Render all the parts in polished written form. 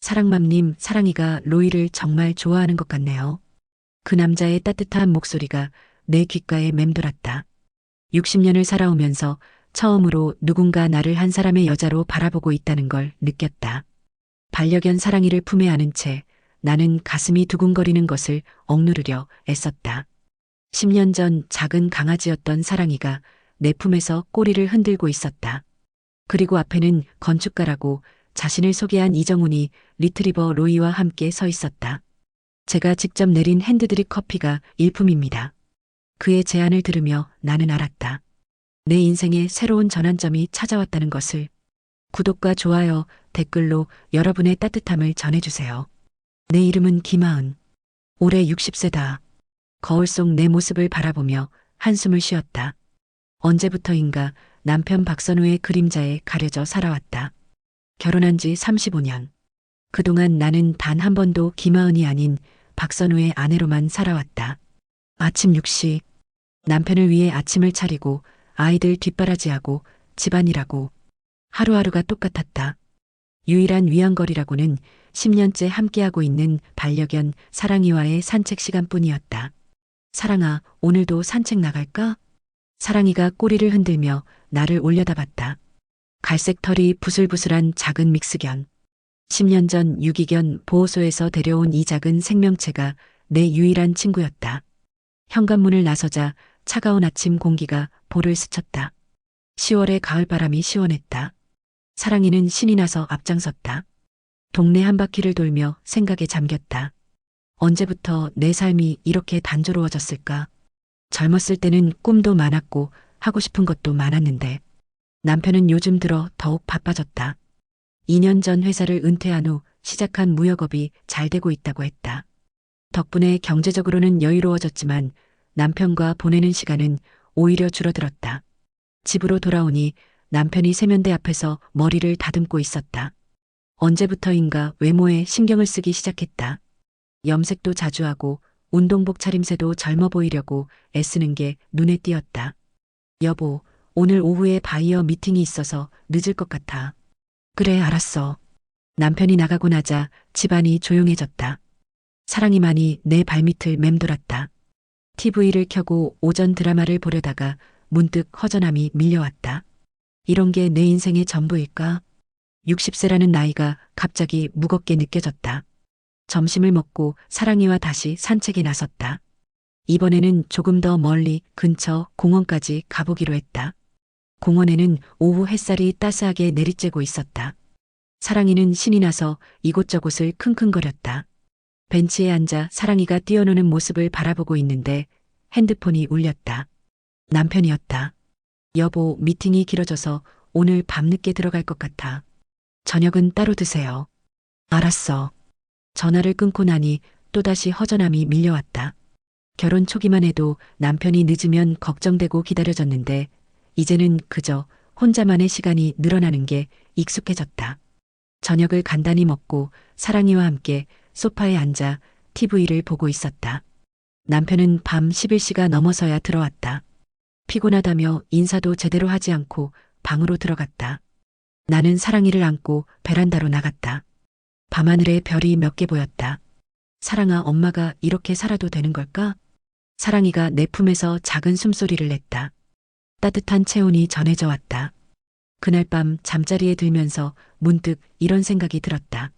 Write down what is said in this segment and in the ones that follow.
사랑맘님, 사랑이가 로이를 정말 좋아하는 것 같네요. 그 남자의 따뜻한 목소리가 내 귓가에 맴돌았다. 60년을 살아오면서 처음으로 누군가 나를 한 사람의 여자로 바라보고 있다는 걸 느꼈다. 반려견 사랑이를 품에 안은 채 나는 가슴이 두근거리는 것을 억누르려 애썼다. 10년 전 작은 강아지였던 사랑이가 내 품에서 꼬리를 흔들고 있었다. 그리고 앞에는 건축가라고 자신을 소개한 이정훈이 리트리버 로이와 함께 서 있었다. 제가 직접 내린 핸드드립 커피가 일품입니다. 그의 제안을 들으며 나는 알았다. 내 인생에 새로운 전환점이 찾아왔다는 것을. 구독과 좋아요, 댓글로 여러분의 따뜻함을 전해주세요. 내 이름은 김하은. 올해 60세다. 거울 속 내 모습을 바라보며 한숨을 쉬었다. 언제부터인가 남편 박선우의 그림자에 가려져 살아왔다. 결혼한 지 35년. 그동안 나는 단 한 번도 김하은이 아닌 박선우의 아내로만 살아왔다. 아침 6시. 남편을 위해 아침을 차리고 아이들 뒷바라지하고 집안일하고 하루하루가 똑같았다. 유일한 위안거리라고는 10년째 함께하고 있는 반려견 사랑이와의 산책 시간뿐이었다. 사랑아, 오늘도 산책 나갈까? 사랑이가 꼬리를 흔들며 나를 올려다봤다. 갈색 털이 부슬부슬한 작은 믹스견. 10년 전 유기견 보호소에서 데려온 이 작은 생명체가 내 유일한 친구였다. 현관문을 나서자 차가운 아침 공기가 볼을 스쳤다. 10월의 가을바람이 시원했다. 사랑이는 신이 나서 앞장섰다. 동네 한 바퀴를 돌며 생각에 잠겼다. 언제부터 내 삶이 이렇게 단조로워졌을까? 젊었을 때는 꿈도 많았고 하고 싶은 것도 많았는데 남편은 요즘 들어 더욱 바빠졌다. 2년 전 회사를 은퇴한 후 시작한 무역업이 잘 되고 있다고 했다. 덕분에 경제적으로는 여유로워졌지만 남편과 보내는 시간은 오히려 줄어들었다. 집으로 돌아오니 남편이 세면대 앞에서 머리를 다듬고 있었다. 언제부터인가 외모에 신경을 쓰기 시작했다. 염색도 자주 하고 운동복 차림새도 젊어 보이려고 애쓰는 게 눈에 띄었다. 여보, 오늘 오후에 바이어 미팅이 있어서 늦을 것 같아. 그래, 알았어. 남편이 나가고 나자 집안이 조용해졌다. 사랑이만이 내 발밑을 맴돌았다. TV를 켜고 오전 드라마를 보려다가 문득 허전함이 밀려왔다. 이런 게 내 인생의 전부일까? 60세라는 나이가 갑자기 무겁게 느껴졌다. 점심을 먹고 사랑이와 다시 산책에 나섰다. 이번에는 조금 더 멀리 근처 공원까지 가보기로 했다. 공원에는 오후 햇살이 따스하게 내리쬐고 있었다. 사랑이는 신이 나서 이곳저곳을 킁킁거렸다. 벤치에 앉아 사랑이가 뛰어노는 모습을 바라보고 있는데 핸드폰이 울렸다. 남편이었다. 여보, 미팅이 길어져서 오늘 밤늦게 들어갈 것 같아. 저녁은 따로 드세요. 알았어. 전화를 끊고 나니 또다시 허전함이 밀려왔다. 결혼 초기만 해도 남편이 늦으면 걱정되고 기다려졌는데 이제는 그저 혼자만의 시간이 늘어나는 게 익숙해졌다. 저녁을 간단히 먹고 사랑이와 함께 소파에 앉아 TV를 보고 있었다. 남편은 밤 11시가 넘어서야 들어왔다. 피곤하다며 인사도 제대로 하지 않고 방으로 들어갔다. 나는 사랑이를 안고 베란다로 나갔다. 밤하늘에 별이 몇 개 보였다. 사랑아, 엄마가 이렇게 살아도 되는 걸까? 사랑이가 내 품에서 작은 숨소리를 냈다. 따뜻한 체온이 전해져 왔다. 그날 밤 잠자리에 들면서 문득 이런 생각이 들었다.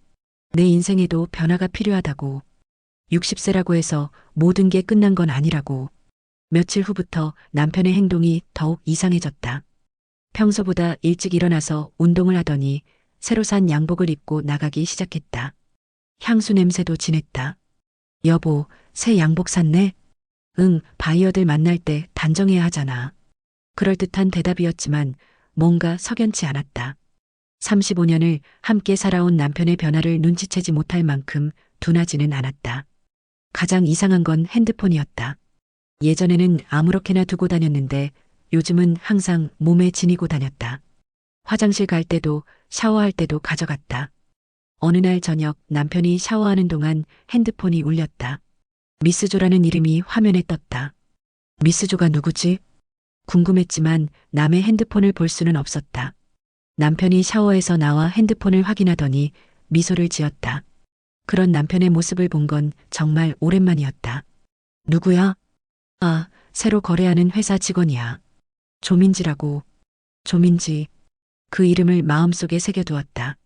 내 인생에도 변화가 필요하다고. 60세라고 해서 모든 게 끝난 건 아니라고. 며칠 후부터 남편의 행동이 더욱 이상해졌다. 평소보다 일찍 일어나서 운동을 하더니 새로 산 양복을 입고 나가기 시작했다. 향수 냄새도 진했다. 여보, 새 양복 샀네? 응, 바이어들 만날 때 단정해야 하잖아. 그럴듯한 대답이었지만 뭔가 석연치 않았다. 35년을 함께 살아온 남편의 변화를 눈치채지 못할 만큼 둔하지는 않았다. 가장 이상한 건 핸드폰이었다. 예전에는 아무렇게나 두고 다녔는데 요즘은 항상 몸에 지니고 다녔다. 화장실 갈 때도 샤워할 때도 가져갔다. 어느 날 저녁 남편이 샤워하는 동안 핸드폰이 울렸다. 미스조라는 이름이 화면에 떴다. 미스조가 누구지? 궁금했지만 남의 핸드폰을 볼 수는 없었다. 남편이 샤워에서 나와 핸드폰을 확인하더니 미소를 지었다. 그런 남편의 모습을 본 건 정말 오랜만이었다. 누구야? 아, 새로 거래하는 회사 직원이야. 조민지라고. 조민지. 그 이름을 마음속에 새겨두었다.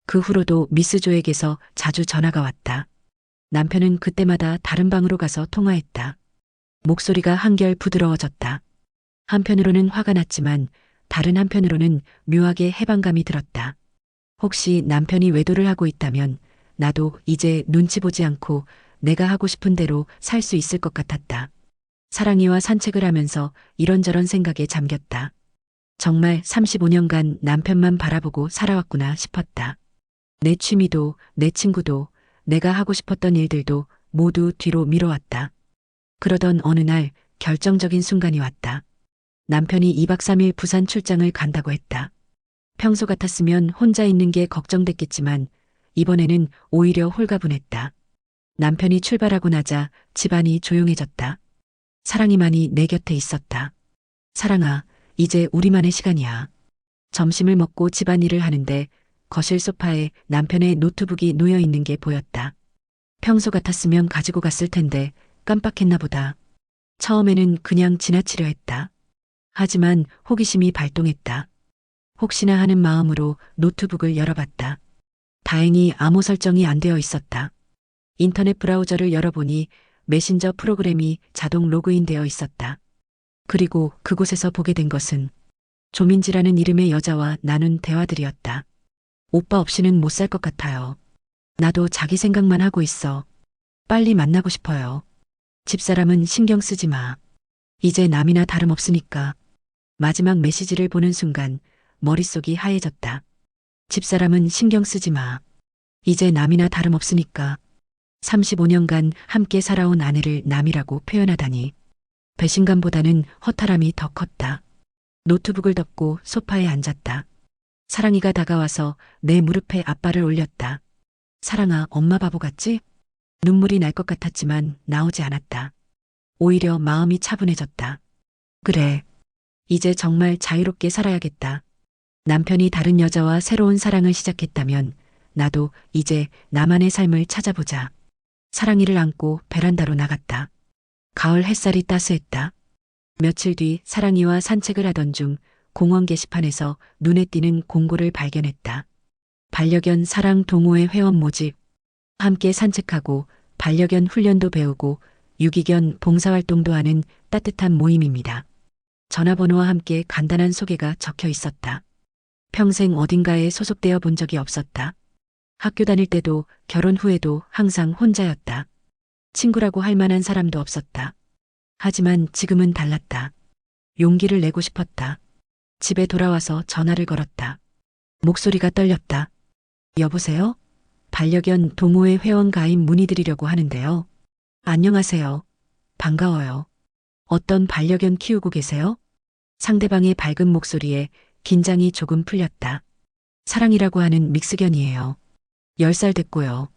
그 후로도 미스 조에게서 자주 전화가 왔다. 남편은 그때마다 다른 방으로 가서 통화했다. 목소리가 한결 부드러워졌다. 한편으로는 화가 났지만 다른 한편으로는 묘하게 해방감이 들었다. 혹시 남편이 외도를 하고 있다면 나도 이제 눈치 보지 않고 내가 하고 싶은 대로 살 수 있을 것 같았다. 사랑이와 산책을 하면서 이런저런 생각에 잠겼다. 정말 35년간 남편만 바라보고 살아왔구나 싶었다. 내 취미도, 내 친구도, 내가 하고 싶었던 일들도 모두 뒤로 미뤄왔다. 그러던 어느 날 결정적인 순간이 왔다. 남편이 2박 3일 부산 출장을 간다고 했다. 평소 같았으면 혼자 있는 게 걱정됐겠지만 이번에는 오히려 홀가분했다. 남편이 출발하고 나자 집안이 조용해졌다. 사랑이만이 내 곁에 있었다. 사랑아, 이제 우리만의 시간이야. 점심을 먹고 집안일을 하는데 거실 소파에 남편의 노트북이 놓여 있는 게 보였다. 평소 같았으면 가지고 갔을 텐데 깜빡했나 보다. 처음에는 그냥 지나치려 했다. 하지만 호기심이 발동했다. 혹시나 하는 마음으로 노트북을 열어봤다. 다행히 암호 설정이 안 되어 있었다. 인터넷 브라우저를 열어보니 메신저 프로그램이 자동 로그인되어 있었다. 그리고 그곳에서 보게 된 것은 조민지라는 이름의 여자와 나눈 대화들이었다. 오빠 없이는 못 살 것 같아요. 나도 자기 생각만 하고 있어. 빨리 만나고 싶어요. 집사람은 신경 쓰지 마. 이제 남이나 다름없으니까. 마지막 메시지를 보는 순간 머릿속이 하얘졌다. 집사람은 신경 쓰지 마. 이제 남이나 다름없으니까. 35년간 함께 살아온 아내를 남이라고 표현하다니. 배신감보다는 허탈함이 더 컸다. 노트북을 덮고 소파에 앉았다. 사랑이가 다가와서 내 무릎에 앞발을 올렸다. 사랑아, 엄마 바보 같지? 눈물이 날 것 같았지만 나오지 않았다. 오히려 마음이 차분해졌다. 그래. 이제 정말 자유롭게 살아야겠다. 남편이 다른 여자와 새로운 사랑을 시작했다면 나도 이제 나만의 삶을 찾아보자. 사랑이를 안고 베란다로 나갔다. 가을 햇살이 따스했다. 며칠 뒤 사랑이와 산책을 하던 중 공원 게시판에서 눈에 띄는 공고를 발견했다. 반려견 사랑 동호회 회원 모집. 함께 산책하고 반려견 훈련도 배우고 유기견 봉사활동도 하는 따뜻한 모임입니다. 전화번호와 함께 간단한 소개가 적혀 있었다. 평생 어딘가에 소속되어 본 적이 없었다. 학교 다닐 때도 결혼 후에도 항상 혼자였다. 친구라고 할 만한 사람도 없었다. 하지만 지금은 달랐다. 용기를 내고 싶었다. 집에 돌아와서 전화를 걸었다. 목소리가 떨렸다. 여보세요? 반려견 동호회 회원 가입 문의드리려고 하는데요. 안녕하세요. 반가워요. 어떤 반려견 키우고 계세요? 상대방의 밝은 목소리에 긴장이 조금 풀렸다. 사랑이라고 하는 믹스견이에요. 10살 됐고요.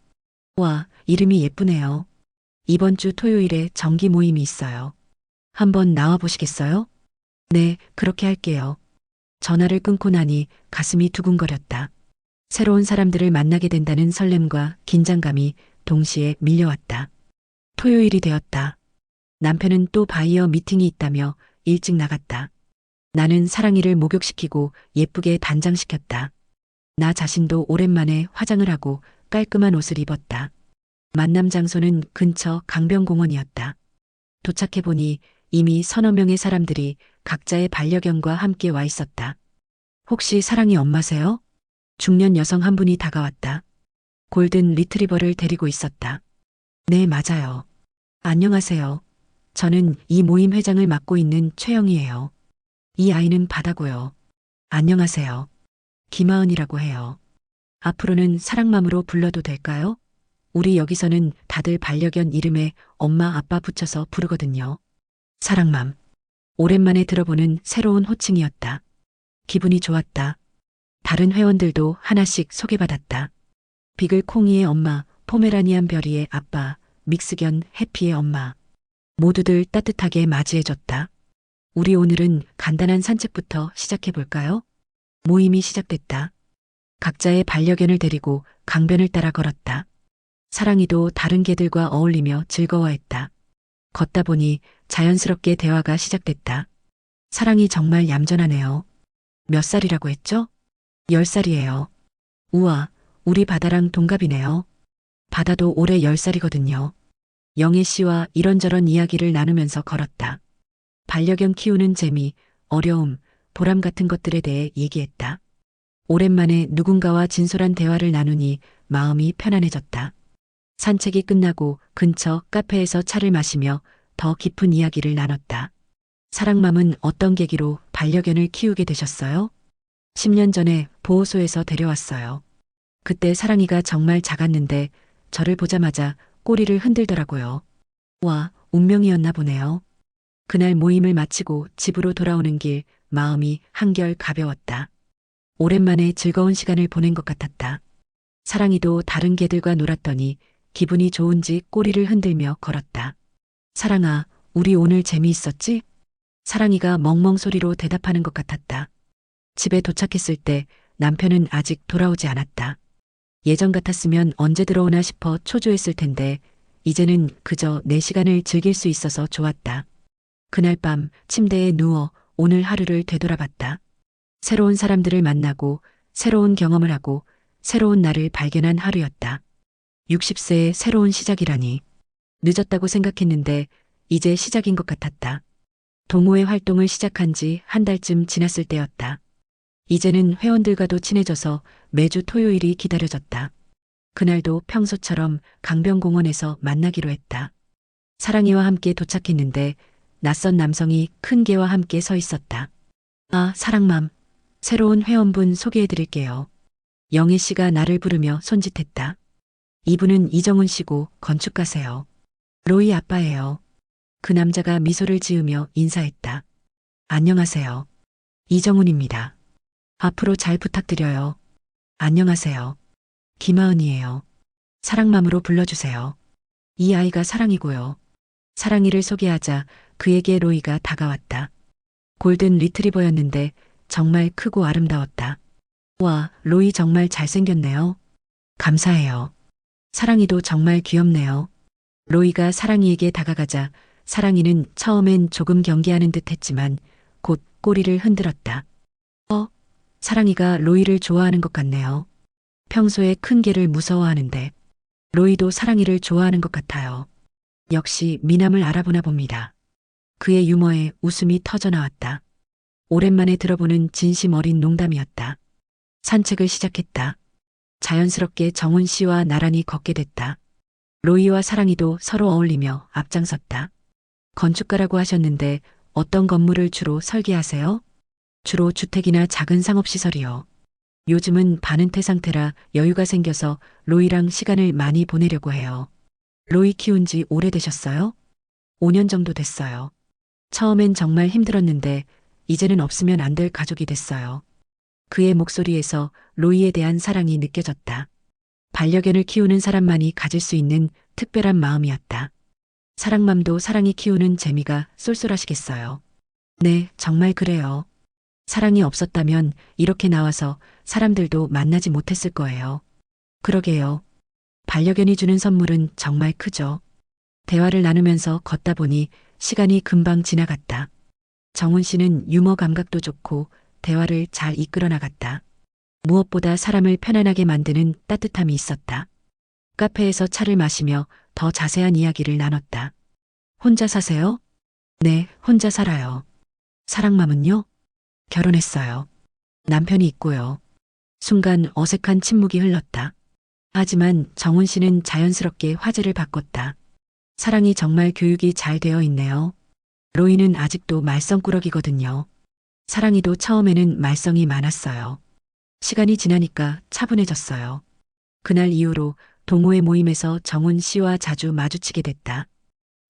와, 이름이 예쁘네요. 이번 주 토요일에 정기 모임이 있어요. 한번 나와 보시겠어요? 네, 그렇게 할게요. 전화를 끊고 나니 가슴이 두근거렸다. 새로운 사람들을 만나게 된다는 설렘과 긴장감이 동시에 밀려왔다. 토요일이 되었다. 남편은 또 바이어 미팅이 있다며 일찍 나갔다. 나는 사랑이를 목욕시키고 예쁘게 단장시켰다. 나 자신도 오랜만에 화장을 하고 깔끔한 옷을 입었다. 만남 장소는 근처 강변공원이었다. 도착해보니 이미 서너 명의 사람들이 각자의 반려견과 함께 와 있었다. 혹시 사랑이 엄마세요? 중년 여성 한 분이 다가왔다. 골든 리트리버를 데리고 있었다. 네, 맞아요. 안녕하세요. 저는 이 모임 회장을 맡고 있는 최영이에요. 이 아이는 바다고요. 안녕하세요. 김하은이라고 해요. 앞으로는 사랑맘으로 불러도 될까요? 우리 여기서는 다들 반려견 이름에 엄마 아빠 붙여서 부르거든요. 사랑맘. 오랜만에 들어보는 새로운 호칭이었다. 기분이 좋았다. 다른 회원들도 하나씩 소개받았다. 비글 콩이의 엄마, 포메라니안 별이의 아빠, 믹스견 해피의 엄마. 모두들 따뜻하게 맞이해줬다. 우리 오늘은 간단한 산책부터 시작해볼까요? 모임이 시작됐다. 각자의 반려견을 데리고 강변을 따라 걸었다. 사랑이도 다른 개들과 어울리며 즐거워했다. 걷다 보니 자연스럽게 대화가 시작됐다. 사랑이 정말 얌전하네요. 몇 살이라고 했죠? 10살이에요. 우와, 우리 바다랑 동갑이네요. 바다도 올해 10살이거든요. 영애 씨와 이런저런 이야기를 나누면서 걸었다. 반려견 키우는 재미, 어려움, 보람 같은 것들에 대해 얘기했다. 오랜만에 누군가와 진솔한 대화를 나누니 마음이 편안해졌다. 산책이 끝나고 근처 카페에서 차를 마시며 더 깊은 이야기를 나눴다. 사랑맘은 어떤 계기로 반려견을 키우게 되셨어요? 10년 전에 보호소에서 데려왔어요. 그때 사랑이가 정말 작았는데 저를 보자마자 꼬리를 흔들더라고요. 와, 운명이었나 보네요. 그날 모임을 마치고 집으로 돌아오는 길 마음이 한결 가벼웠다. 오랜만에 즐거운 시간을 보낸 것 같았다. 사랑이도 다른 개들과 놀았더니 기분이 좋은지 꼬리를 흔들며 걸었다. 사랑아, 우리 오늘 재미있었지? 사랑이가 멍멍 소리로 대답하는 것 같았다. 집에 도착했을 때 남편은 아직 돌아오지 않았다. 예전 같았으면 언제 들어오나 싶어 초조했을 텐데 이제는 그저 내 시간을 즐길 수 있어서 좋았다. 그날 밤 침대에 누워 오늘 하루를 되돌아봤다. 새로운 사람들을 만나고 새로운 경험을 하고 새로운 나를 발견한 하루였다. 60세의 새로운 시작이라니. 늦었다고 생각했는데 이제 시작인 것 같았다. 동호회 활동을 시작한 지 한 달쯤 지났을 때였다. 이제는 회원들과도 친해져서 매주 토요일이 기다려졌다. 그날도 평소처럼 강변공원에서 만나기로 했다. 사랑이와 함께 도착했는데 낯선 남성이 큰 개와 함께 서 있었다. 아, 사랑맘. 새로운 회원분 소개해드릴게요. 영애 씨가 나를 부르며 손짓했다. 이분은 이정훈 씨고 건축가세요. 로이 아빠예요. 그 남자가 미소를 지으며 인사했다. 안녕하세요. 이정훈입니다. 앞으로 잘 부탁드려요. 안녕하세요. 김하은이에요. 사랑맘으로 불러주세요. 이 아이가 사랑이고요. 사랑이를 소개하자 그에게 로이가 다가왔다. 골든 리트리버였는데 정말 크고 아름다웠다. 와, 로이 정말 잘생겼네요. 감사해요. 사랑이도 정말 귀엽네요. 로이가 사랑이에게 다가가자 사랑이는 처음엔 조금 경계하는 듯 했지만 곧 꼬리를 흔들었다. 사랑이가 로이를 좋아하는 것 같네요. 평소에 큰 개를 무서워하는데 로이도 사랑이를 좋아하는 것 같아요. 역시 미남을 알아보나 봅니다. 그의 유머에 웃음이 터져나왔다. 오랜만에 들어보는 진심 어린 농담이었다. 산책을 시작했다. 자연스럽게 정훈 씨와 나란히 걷게 됐다. 로이와 사랑이도 서로 어울리며 앞장섰다. 건축가라고 하셨는데 어떤 건물을 주로 설계하세요? 주로 주택이나 작은 상업시설이요. 요즘은 반은퇴 상태라 여유가 생겨서 로이랑 시간을 많이 보내려고 해요. 로이 키운 지 오래되셨어요? 5년 정도 됐어요. 처음엔 정말 힘들었는데 이제는 없으면 안 될 가족이 됐어요. 그의 목소리에서 로이에 대한 사랑이 느껴졌다. 반려견을 키우는 사람만이 가질 수 있는 특별한 마음이었다. 사랑맘도 사랑이 키우는 재미가 쏠쏠하시겠어요. 네, 정말 그래요. 사랑이 없었다면 이렇게 나와서 사람들도 만나지 못했을 거예요. 그러게요. 반려견이 주는 선물은 정말 크죠. 대화를 나누면서 걷다 보니 시간이 금방 지나갔다. 정훈 씨는 유머 감각도 좋고 대화를 잘 이끌어 나갔다. 무엇보다 사람을 편안하게 만드는 따뜻함이 있었다. 카페에서 차를 마시며 더 자세한 이야기를 나눴다. 혼자 사세요? 네, 혼자 살아요. 사랑맘은요? 결혼했어요. 남편이 있고요. 순간 어색한 침묵이 흘렀다. 하지만 정훈 씨는 자연스럽게 화제를 바꿨다. 사랑이 정말 교육이 잘 되어 있네요. 로이는 아직도 말썽꾸러기거든요. 사랑이도 처음에는 말썽이 많았어요. 시간이 지나니까 차분해졌어요. 그날 이후로 동호회 모임에서 정훈 씨와 자주 마주치게 됐다.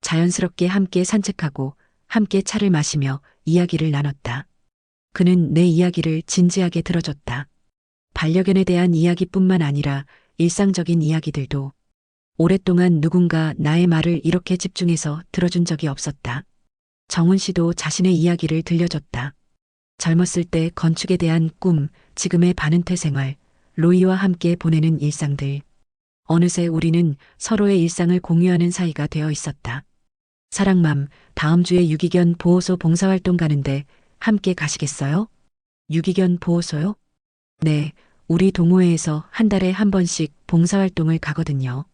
자연스럽게 함께 산책하고 함께 차를 마시며 이야기를 나눴다. 그는 내 이야기를 진지하게 들어줬다. 반려견에 대한 이야기뿐만 아니라 일상적인 이야기들도. 오랫동안 누군가 나의 말을 이렇게 집중해서 들어준 적이 없었다. 정훈 씨도 자신의 이야기를 들려줬다. 젊었을 때 건축에 대한 꿈, 지금의 반은퇴 생활, 로이와 함께 보내는 일상들. 어느새 우리는 서로의 일상을 공유하는 사이가 되어 있었다. 사랑맘, 다음 주에 유기견 보호소 봉사활동 가는데 함께 가시겠어요? 유기견 보호소요? 네, 우리 동호회에서 한 달에 한 번씩 봉사활동을 가거든요.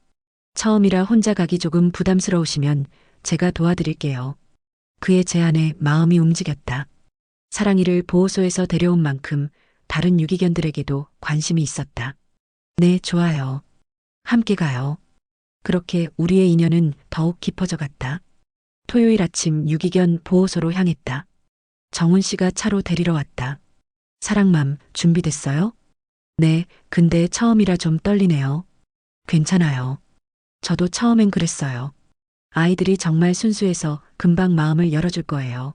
처음이라 혼자 가기 조금 부담스러우시면 제가 도와드릴게요. 그의 제안에 마음이 움직였다. 사랑이를 보호소에서 데려온 만큼 다른 유기견들에게도 관심이 있었다. 네, 좋아요. 함께 가요. 그렇게 우리의 인연은 더욱 깊어져 갔다. 토요일 아침 유기견 보호소로 향했다. 정훈 씨가 차로 데리러 왔다. 사랑맘, 준비됐어요? 네, 근데 처음이라 좀 떨리네요. 괜찮아요. 저도 처음엔 그랬어요. 아이들이 정말 순수해서 금방 마음을 열어줄 거예요.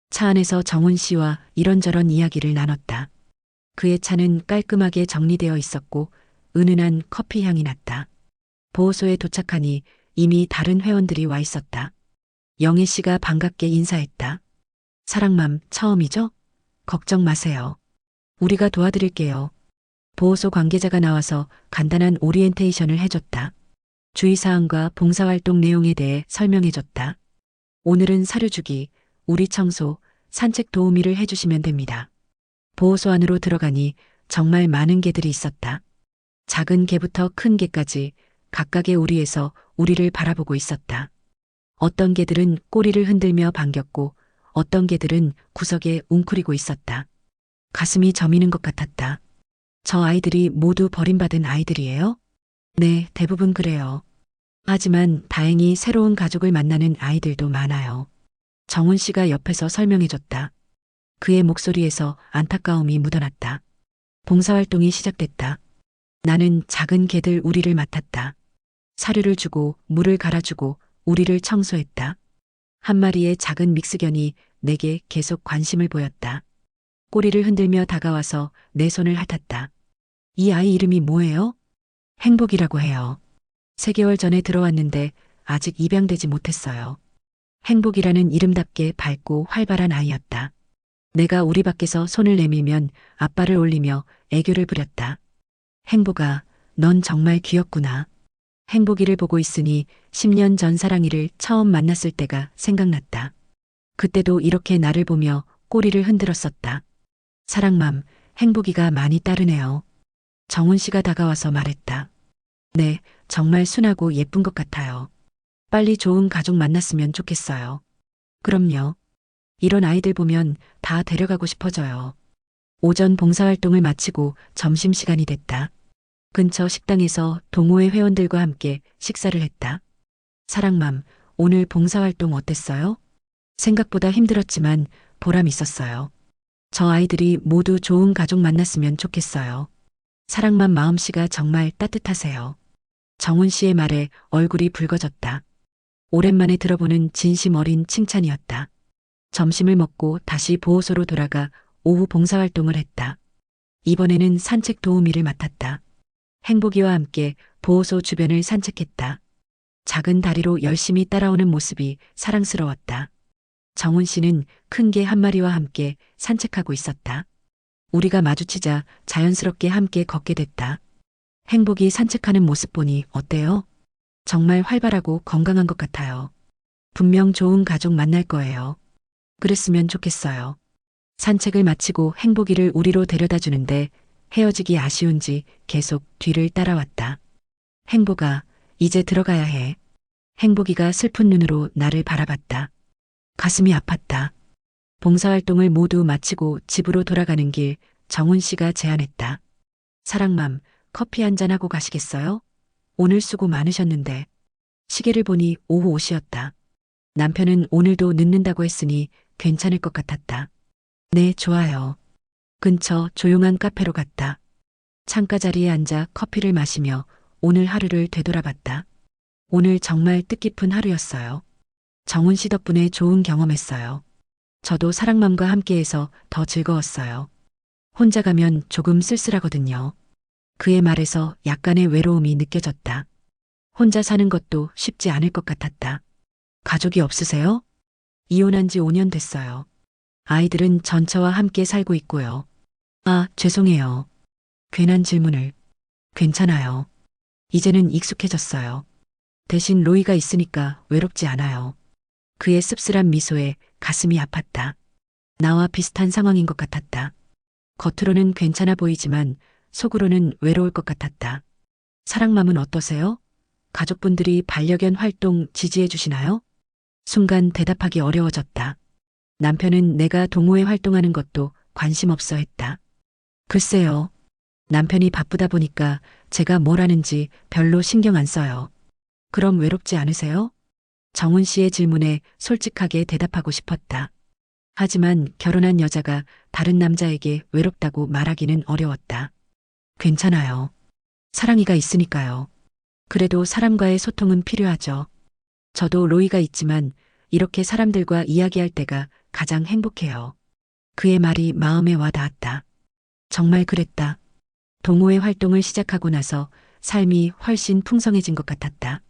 차 안에서 정훈 씨와 이런저런 이야기를 나눴다. 그의 차는 깔끔하게 정리되어 있었고 은은한 커피 향이 났다. 보호소에 도착하니 이미 다른 회원들이 와 있었다. 영애 씨가 반갑게 인사했다. 사랑맘, 처음이죠? 걱정 마세요. 우리가 도와드릴게요. 보호소 관계자가 나와서 간단한 오리엔테이션을 해줬다. 주의사항과 봉사활동 내용에 대해 설명해줬다. 오늘은 사료 주기, 우리 청소, 산책 도우미를 해주시면 됩니다. 보호소 안으로 들어가니 정말 많은 개들이 있었다. 작은 개부터 큰 개까지 각각의 우리에서 우리를 바라보고 있었다. 어떤 개들은 꼬리를 흔들며 반겼고 어떤 개들은 구석에 웅크리고 있었다. 가슴이 저미는 것 같았다. 저 아이들이 모두 버림받은 아이들이에요? 네, 대부분 그래요. 하지만 다행히 새로운 가족을 만나는 아이들도 많아요. 정훈 씨가 옆에서 설명해줬다. 그의 목소리에서 안타까움이 묻어났다. 봉사활동이 시작됐다. 나는 작은 개들 우리를 맡았다. 사료를 주고 물을 갈아주고 우리를 청소했다. 한 마리의 작은 믹스견이 내게 계속 관심을 보였다. 꼬리를 흔들며 다가와서 내 손을 핥았다. 이 아이 이름이 뭐예요? 행복이라고 해요. 3개월 전에 들어왔는데 아직 입양되지 못했어요. 행복이라는 이름답게 밝고 활발한 아이였다. 내가 우리 밖에서 손을 내밀면 앞발을 올리며 애교를 부렸다. 행복아, 넌 정말 귀엽구나. 행복이를 보고 있으니 10년 전 사랑이를 처음 만났을 때가 생각났다. 그때도 이렇게 나를 보며 꼬리를 흔들었었다. 사랑맘, 행복이가 많이 따르네요. 정훈 씨가 다가와서 말했다. 네, 정말 순하고 예쁜 것 같아요. 빨리 좋은 가족 만났으면 좋겠어요. 그럼요. 이런 아이들 보면 다 데려가고 싶어져요. 오전 봉사활동을 마치고 점심시간이 됐다. 근처 식당에서 동호회 회원들과 함께 식사를 했다. 사랑맘, 오늘 봉사활동 어땠어요? 생각보다 힘들었지만 보람 있었어요. 저 아이들이 모두 좋은 가족 만났으면 좋겠어요. 사랑맘 마음씨가 정말 따뜻하세요. 정훈 씨의 말에 얼굴이 붉어졌다. 오랜만에 들어보는 진심 어린 칭찬이었다. 점심을 먹고 다시 보호소로 돌아가 오후 봉사활동을 했다. 이번에는 산책 도우미를 맡았다. 행복이와 함께 보호소 주변을 산책했다. 작은 다리로 열심히 따라오는 모습이 사랑스러웠다. 정훈 씨는 큰 개 한 마리와 함께 산책하고 있었다. 우리가 마주치자 자연스럽게 함께 걷게 됐다. 행복이 산책하는 모습 보니 어때요? 정말 활발하고 건강한 것 같아요. 분명 좋은 가족 만날 거예요. 그랬으면 좋겠어요. 산책을 마치고 행복이를 우리로 데려다 주는데 헤어지기 아쉬운지 계속 뒤를 따라왔다. 행복아, 이제 들어가야 해. 행복이가 슬픈 눈으로 나를 바라봤다. 가슴이 아팠다. 봉사활동을 모두 마치고 집으로 돌아가는 길 정훈 씨가 제안했다. 사랑맘, 커피 한잔 하고 가시겠어요? 오늘 수고 많으셨는데. 시계를 보니 오후 5시였다. 남편은 오늘도 늦는다고 했으니 괜찮을 것 같았다. 네, 좋아요. 근처 조용한 카페로 갔다. 창가 자리에 앉아 커피를 마시며 오늘 하루를 되돌아봤다. 오늘 정말 뜻깊은 하루였어요. 정훈 씨 덕분에 좋은 경험했어요. 저도 사랑맘과 함께해서 더 즐거웠어요. 혼자 가면 조금 쓸쓸하거든요. 그의 말에서 약간의 외로움이 느껴졌다. 혼자 사는 것도 쉽지 않을 것 같았다. 가족이 없으세요? 이혼한 지 5년 됐어요. 아이들은 전처와 함께 살고 있고요. 아, 죄송해요. 괜한 질문을. 괜찮아요. 이제는 익숙해졌어요. 대신 로이가 있으니까 외롭지 않아요. 그의 씁쓸한 미소에 가슴이 아팠다. 나와 비슷한 상황인 것 같았다. 겉으로는 괜찮아 보이지만 속으로는 외로울 것 같았다. 사랑맘은 어떠세요? 가족분들이 반려견 활동 지지해 주시나요? 순간 대답하기 어려워졌다. 남편은 내가 동호회 활동하는 것도 관심 없어 했다. 글쎄요. 남편이 바쁘다 보니까 제가 뭘 하는지 별로 신경 안 써요. 그럼 외롭지 않으세요? 정훈 씨의 질문에 솔직하게 대답하고 싶었다. 하지만 결혼한 여자가 다른 남자에게 외롭다고 말하기는 어려웠다. 괜찮아요. 사랑이가 있으니까요. 그래도 사람과의 소통은 필요하죠. 저도 로이가 있지만 이렇게 사람들과 이야기할 때가 가장 행복해요. 그의 말이 마음에 와 닿았다. 정말 그랬다. 동호회 활동을 시작하고 나서 삶이 훨씬 풍성해진 것 같았다.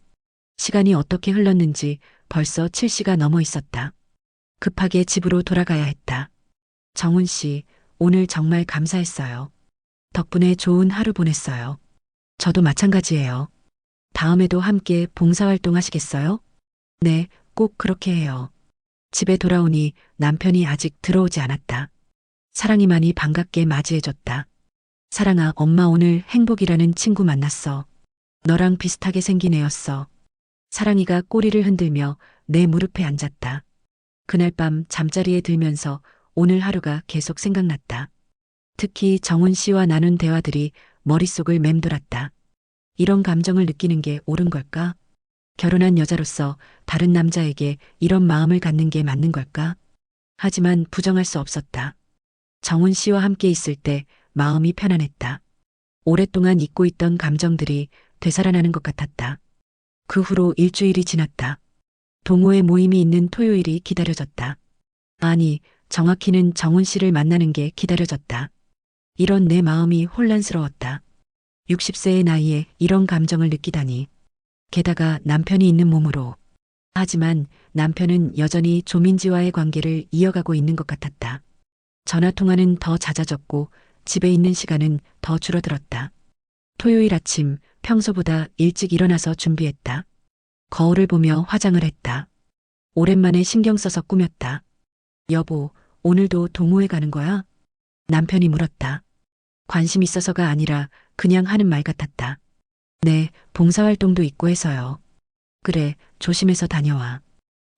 시간이 어떻게 흘렀는지 벌써 7시가 넘어 있었다. 급하게 집으로 돌아가야 했다. 정훈 씨, 오늘 정말 감사했어요. 덕분에 좋은 하루 보냈어요. 저도 마찬가지예요. 다음에도 함께 봉사활동 하시겠어요? 네, 꼭 그렇게 해요. 집에 돌아오니 남편이 아직 들어오지 않았다. 사랑이만이 반갑게 맞이해줬다. 사랑아, 엄마 오늘 행복이라는 친구 만났어. 너랑 비슷하게 생긴 애였어. 사랑이가 꼬리를 흔들며 내 무릎에 앉았다. 그날 밤 잠자리에 들면서 오늘 하루가 계속 생각났다. 특히 정훈 씨와 나눈 대화들이 머릿속을 맴돌았다. 이런 감정을 느끼는 게 옳은 걸까? 결혼한 여자로서 다른 남자에게 이런 마음을 갖는 게 맞는 걸까? 하지만 부정할 수 없었다. 정훈 씨와 함께 있을 때 마음이 편안했다. 오랫동안 잊고 있던 감정들이 되살아나는 것 같았다. 그 후로 일주일이 지났다. 동호회 모임이 있는 토요일이 기다려졌다. 아니, 정확히는 정훈 씨를 만나는 게 기다려졌다. 이런 내 마음이 혼란스러웠다. 60세의 나이에 이런 감정을 느끼다니. 게다가 남편이 있는 몸으로. 하지만 남편은 여전히 조민지와의 관계를 이어가고 있는 것 같았다. 전화통화는 더 잦아졌고 집에 있는 시간은 더 줄어들었다. 토요일 아침 평소보다 일찍 일어나서 준비했다. 거울을 보며 화장을 했다. 오랜만에 신경 써서 꾸몄다. 여보, 오늘도 동호회 가는 거야? 남편이 물었다. 관심 있어서가 아니라 그냥 하는 말 같았다. 네, 봉사활동도 있고 해서요. 그래, 조심해서 다녀와.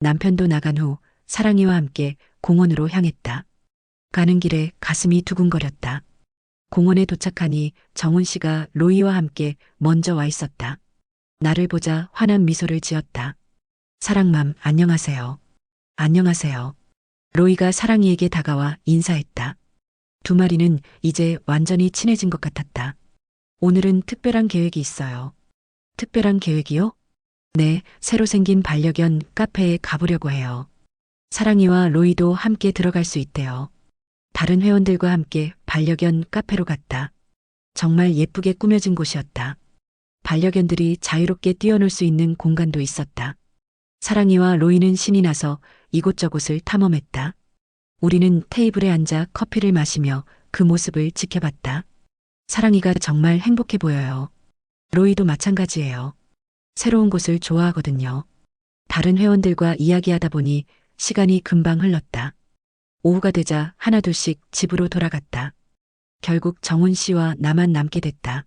남편도 나간 후 사랑이와 함께 공원으로 향했다. 가는 길에 가슴이 두근거렸다. 공원에 도착하니 정훈 씨가 로이와 함께 먼저 와 있었다. 나를 보자 환한 미소를 지었다. 사랑맘, 안녕하세요. 안녕하세요. 로이가 사랑이에게 다가와 인사했다. 두 마리는 이제 완전히 친해진 것 같았다. 오늘은 특별한 계획이 있어요. 특별한 계획이요? 네, 새로 생긴 반려견 카페에 가보려고 해요. 사랑이와 로이도 함께 들어갈 수 있대요. 다른 회원들과 함께 반려견 카페로 갔다. 정말 예쁘게 꾸며진 곳이었다. 반려견들이 자유롭게 뛰어놀 수 있는 공간도 있었다. 사랑이와 로이는 신이 나서 이곳저곳을 탐험했다. 우리는 테이블에 앉아 커피를 마시며 그 모습을 지켜봤다. 사랑이가 정말 행복해 보여요. 로이도 마찬가지예요. 새로운 곳을 좋아하거든요. 다른 회원들과 이야기하다 보니 시간이 금방 흘렀다. 오후가 되자 하나둘씩 집으로 돌아갔다. 결국 정훈 씨와 나만 남게 됐다.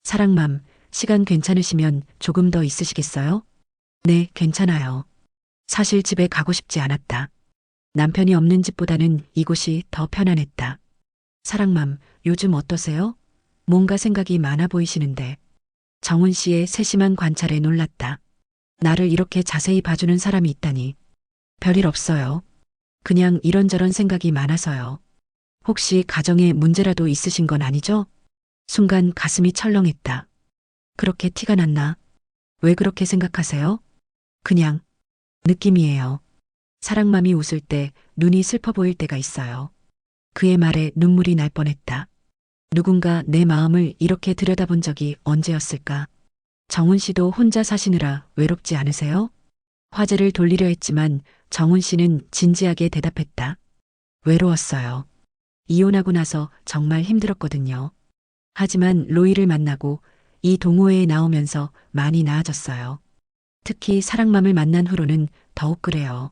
사랑맘, 시간 괜찮으시면 조금 더 있으시겠어요? 네, 괜찮아요. 사실 집에 가고 싶지 않았다. 남편이 없는 집보다는 이곳이 더 편안했다. 사랑맘, 요즘 어떠세요? 뭔가 생각이 많아 보이시는데. 정훈 씨의 세심한 관찰에 놀랐다. 나를 이렇게 자세히 봐주는 사람이 있다니. 별일 없어요. 그냥 이런저런 생각이 많아서요. 혹시 가정에 문제라도 있으신 건 아니죠? 순간 가슴이 철렁했다. 그렇게 티가 났나? 왜 그렇게 생각하세요? 그냥 느낌이에요. 사랑맘이 웃을 때 눈이 슬퍼 보일 때가 있어요. 그의 말에 눈물이 날 뻔했다. 누군가 내 마음을 이렇게 들여다본 적이 언제였을까? 정훈 씨도 혼자 사시느라 외롭지 않으세요? 화제를 돌리려 했지만 정훈 씨는 진지하게 대답했다. 외로웠어요. 이혼하고 나서 정말 힘들었거든요. 하지만 로이를 만나고 이 동호회에 나오면서 많이 나아졌어요. 특히 사랑맘을 만난 후로는 더욱 그래요.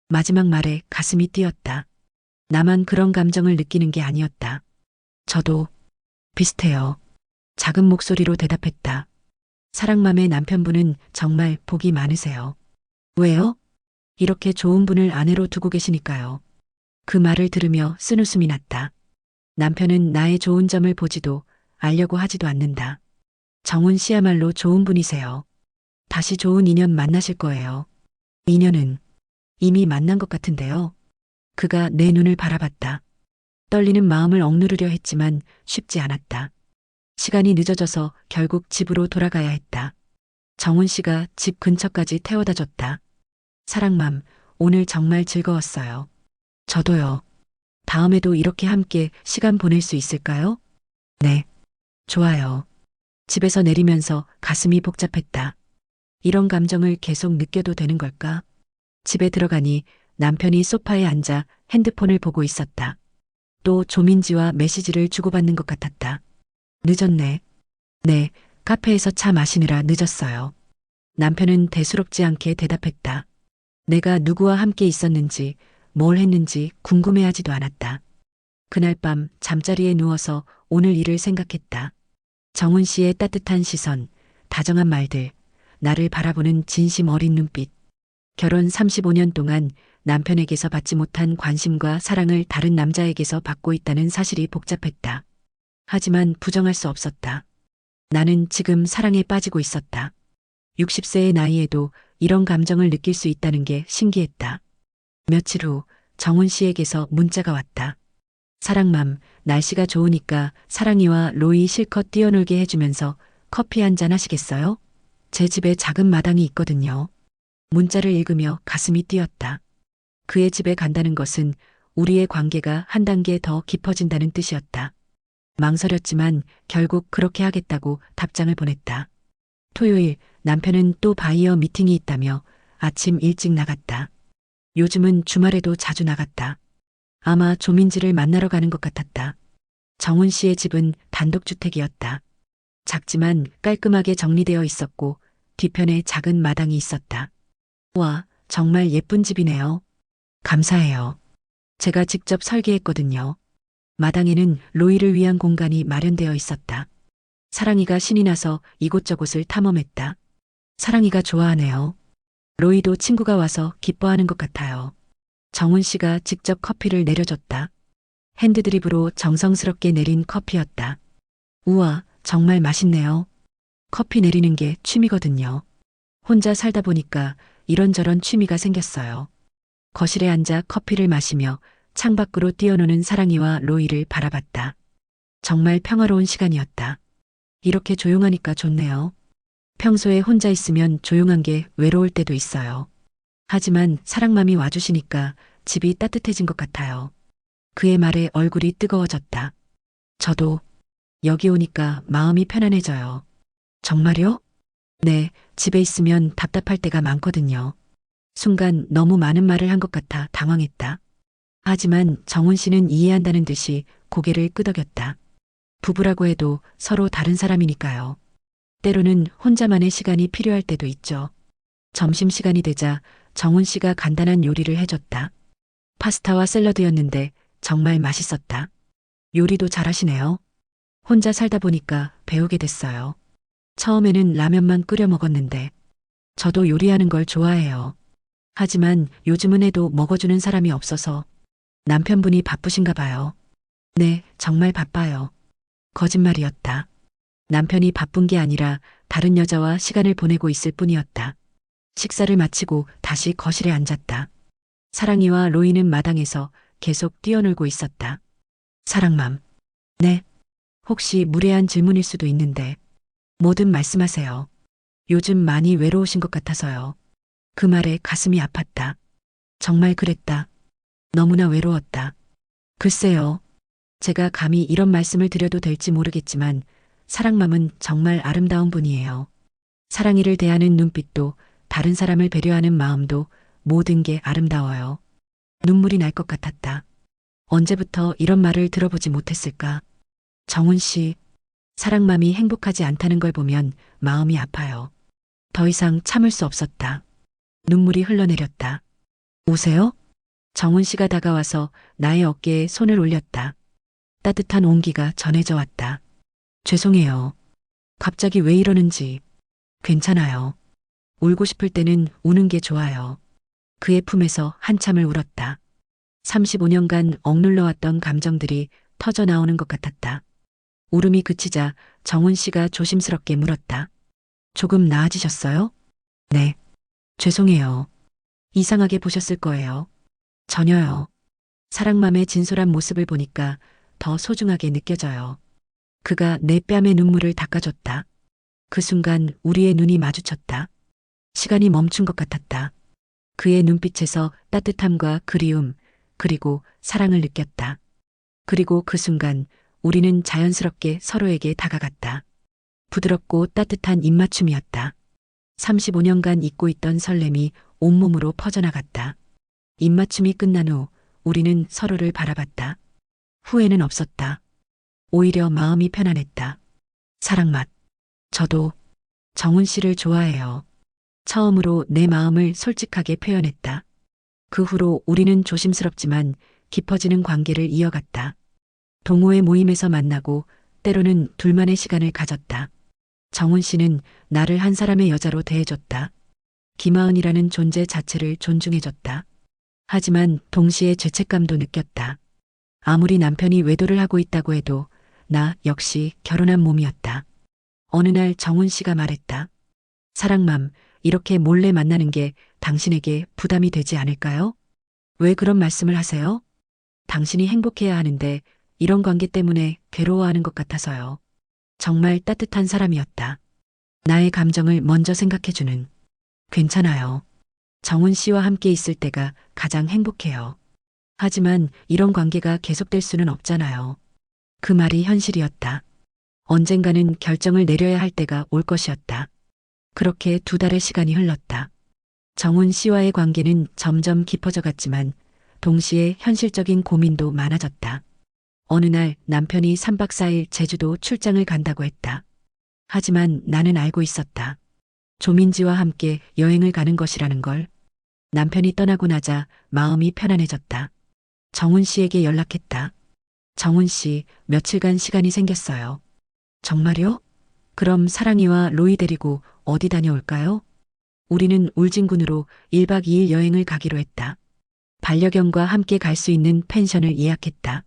마지막 말에 가슴이 뛰었다. 나만 그런 감정을 느끼는 게 아니었다. 저도 비슷해요. 작은 목소리로 대답했다. 사랑맘의 남편분은 정말 복이 많으세요. 왜요? 이렇게 좋은 분을 아내로 두고 계시니까요. 그 말을 들으며 쓴웃음이 났다. 남편은 나의 좋은 점을 보지도 알려고 하지도 않는다. 정훈 씨야말로 좋은 분이세요. 다시 좋은 인연 만나실 거예요. 인연은 이미 만난 것 같은데요. 그가 내 눈을 바라봤다. 떨리는 마음을 억누르려 했지만 쉽지 않았다. 시간이 늦어져서 결국 집으로 돌아가야 했다. 정훈 씨가 집 근처까지 태워다 줬다. 사랑맘, 오늘 정말 즐거웠어요. 저도요. 다음에도 이렇게 함께 시간 보낼 수 있을까요? 네. 좋아요. 집에서 내리면서 가슴이 복잡했다. 이런 감정을 계속 느껴도 되는 걸까? 집에 들어가니 남편이 소파에 앉아 핸드폰을 보고 있었다. 또 조민지와 메시지를 주고받는 것 같았다. 늦었네. 네, 카페에서 차 마시느라 늦었어요. 남편은 대수롭지 않게 대답했다. 내가 누구와 함께 있었는지, 뭘 했는지 궁금해하지도 않았다. 그날 밤 잠자리에 누워서 오늘 일을 생각했다. 정훈 씨의 따뜻한 시선, 다정한 말들, 나를 바라보는 진심 어린 눈빛. 결혼 35년 동안 남편에게서 받지 못한 관심과 사랑을 다른 남자에게서 받고 있다는 사실이 복잡했다. 하지만 부정할 수 없었다. 나는 지금 사랑에 빠지고 있었다. 60세의 나이에도 이런 감정을 느낄 수 있다는 게 신기했다. 며칠 후 정훈 씨에게서 문자가 왔다. 사랑맘, 날씨가 좋으니까 사랑이와 로이 실컷 뛰어놀게 해주면서 커피 한잔 하시겠어요? 제 집에 작은 마당이 있거든요. 문자를 읽으며 가슴이 뛰었다. 그의 집에 간다는 것은 우리의 관계가 한 단계 더 깊어진다는 뜻이었다. 망설였지만 결국 그렇게 하겠다고 답장을 보냈다. 토요일 남편은 또 바이어 미팅이 있다며 아침 일찍 나갔다. 요즘은 주말에도 자주 나갔다. 아마 조민지를 만나러 가는 것 같았다. 정훈 씨의 집은 단독주택이었다. 작지만 깔끔하게 정리되어 있었고 뒤편에 작은 마당이 있었다. 와, 정말 예쁜 집이네요. 감사해요. 제가 직접 설계했거든요. 마당에는 로이를 위한 공간이 마련되어 있었다. 사랑이가 신이 나서 이곳저곳을 탐험했다. 사랑이가 좋아하네요. 로이도 친구가 와서 기뻐하는 것 같아요. 정훈 씨가 직접 커피를 내려줬다. 핸드드립으로 정성스럽게 내린 커피였다. 우와, 정말 맛있네요. 커피 내리는 게 취미거든요. 혼자 살다 보니까 이런저런 취미가 생겼어요. 거실에 앉아 커피를 마시며 창밖으로 뛰어노는 사랑이와 로이를 바라봤다. 정말 평화로운 시간이었다. 이렇게 조용하니까 좋네요. 평소에 혼자 있으면 조용한 게 외로울 때도 있어요. 하지만 사랑맘이 와주시니까 집이 따뜻해진 것 같아요. 그의 말에 얼굴이 뜨거워졌다. 저도 여기 오니까 마음이 편안해져요. 정말요? 네, 집에 있으면 답답할 때가 많거든요. 순간 너무 많은 말을 한 것 같아 당황했다. 하지만 정훈 씨는 이해한다는 듯이 고개를 끄덕였다. 부부라고 해도 서로 다른 사람이니까요. 때로는 혼자만의 시간이 필요할 때도 있죠. 점심시간이 되자 정훈 씨가 간단한 요리를 해줬다. 파스타와 샐러드였는데 정말 맛있었다. 요리도 잘하시네요. 혼자 살다 보니까 배우게 됐어요. 처음에는 라면만 끓여 먹었는데 저도 요리하는 걸 좋아해요. 하지만 요즘은 해도 먹어주는 사람이 없어서 남편분이 바쁘신가 봐요. 네, 정말 바빠요. 거짓말이었다. 남편이 바쁜 게 아니라 다른 여자와 시간을 보내고 있을 뿐이었다. 식사를 마치고 다시 거실에 앉았다. 사랑이와 로이는 마당에서 계속 뛰어놀고 있었다. 사랑맘. 네. 혹시 무례한 질문일 수도 있는데 뭐든 말씀하세요. 요즘 많이 외로우신 것 같아서요. 그 말에 가슴이 아팠다. 정말 그랬다. 너무나 외로웠다. 글쎄요. 제가 감히 이런 말씀을 드려도 될지 모르겠지만 사랑맘은 정말 아름다운 분이에요. 사랑이를 대하는 눈빛도 다른 사람을 배려하는 마음도 모든 게 아름다워요. 눈물이 날 것 같았다. 언제부터 이런 말을 들어보지 못했을까? 정훈 씨, 사랑맘이 행복하지 않다는 걸 보면 마음이 아파요. 더 이상 참을 수 없었다. 눈물이 흘러내렸다. 오세요? 정훈 씨가 다가와서 나의 어깨에 손을 올렸다. 따뜻한 온기가 전해져 왔다. 죄송해요. 갑자기 왜 이러는지. 괜찮아요. 울고 싶을 때는 우는 게 좋아요. 그의 품에서 한참을 울었다. 35년간 억눌러왔던 감정들이 터져 나오는 것 같았다. 울음이 그치자 정훈 씨가 조심스럽게 물었다. 조금 나아지셨어요? 네. 죄송해요. 이상하게 보셨을 거예요. 전혀요. 사랑맘의 진솔한 모습을 보니까 더 소중하게 느껴져요. 그가 내 뺨에 눈물을 닦아줬다. 그 순간 우리의 눈이 마주쳤다. 시간이 멈춘 것 같았다. 그의 눈빛에서 따뜻함과 그리움, 그리고 사랑을 느꼈다. 그리고 그 순간 우리는 자연스럽게 서로에게 다가갔다. 부드럽고 따뜻한 입맞춤이었다. 35년간 잊고 있던 설렘이 온몸으로 퍼져나갔다. 입맞춤이 끝난 후 우리는 서로를 바라봤다. 후회는 없었다. 오히려 마음이 편안했다. 사랑맛. 저도 정훈 씨를 좋아해요. 처음으로 내 마음을 솔직하게 표현했다. 그 후로 우리는 조심스럽지만 깊어지는 관계를 이어갔다. 동호회 모임에서 만나고 때로는 둘만의 시간을 가졌다. 정훈 씨는 나를 한 사람의 여자로 대해줬다. 김하은이라는 존재 자체를 존중해줬다. 하지만 동시에 죄책감도 느꼈다. 아무리 남편이 외도를 하고 있다고 해도 나 역시 결혼한 몸이었다. 어느 날 정훈 씨가 말했다. 사랑맘, 이렇게 몰래 만나는 게 당신에게 부담이 되지 않을까요? 왜 그런 말씀을 하세요? 당신이 행복해야 하는데 이런 관계 때문에 괴로워하는 것 같아서요. 정말 따뜻한 사람이었다. 나의 감정을 먼저 생각해주는. 괜찮아요. 정훈 씨와 함께 있을 때가 가장 행복해요. 하지만 이런 관계가 계속될 수는 없잖아요. 그 말이 현실이었다. 언젠가는 결정을 내려야 할 때가 올 것이었다. 그렇게 2달의 시간이 흘렀다. 정훈 씨와의 관계는 점점 깊어져 갔지만 동시에 현실적인 고민도 많아졌다. 어느 날 남편이 3박 4일 제주도 출장을 간다고 했다. 하지만 나는 알고 있었다. 조민지와 함께 여행을 가는 것이라는 걸. 남편이 떠나고 나자 마음이 편안해졌다. 정훈 씨에게 연락했다. 정훈 씨, 며칠간 시간이 생겼어요. 정말요? 그럼 사랑이와 로이 데리고 어디 다녀올까요? 우리는 울진군으로 1박 2일 여행을 가기로 했다. 반려견과 함께 갈 수 있는 펜션을 예약했다.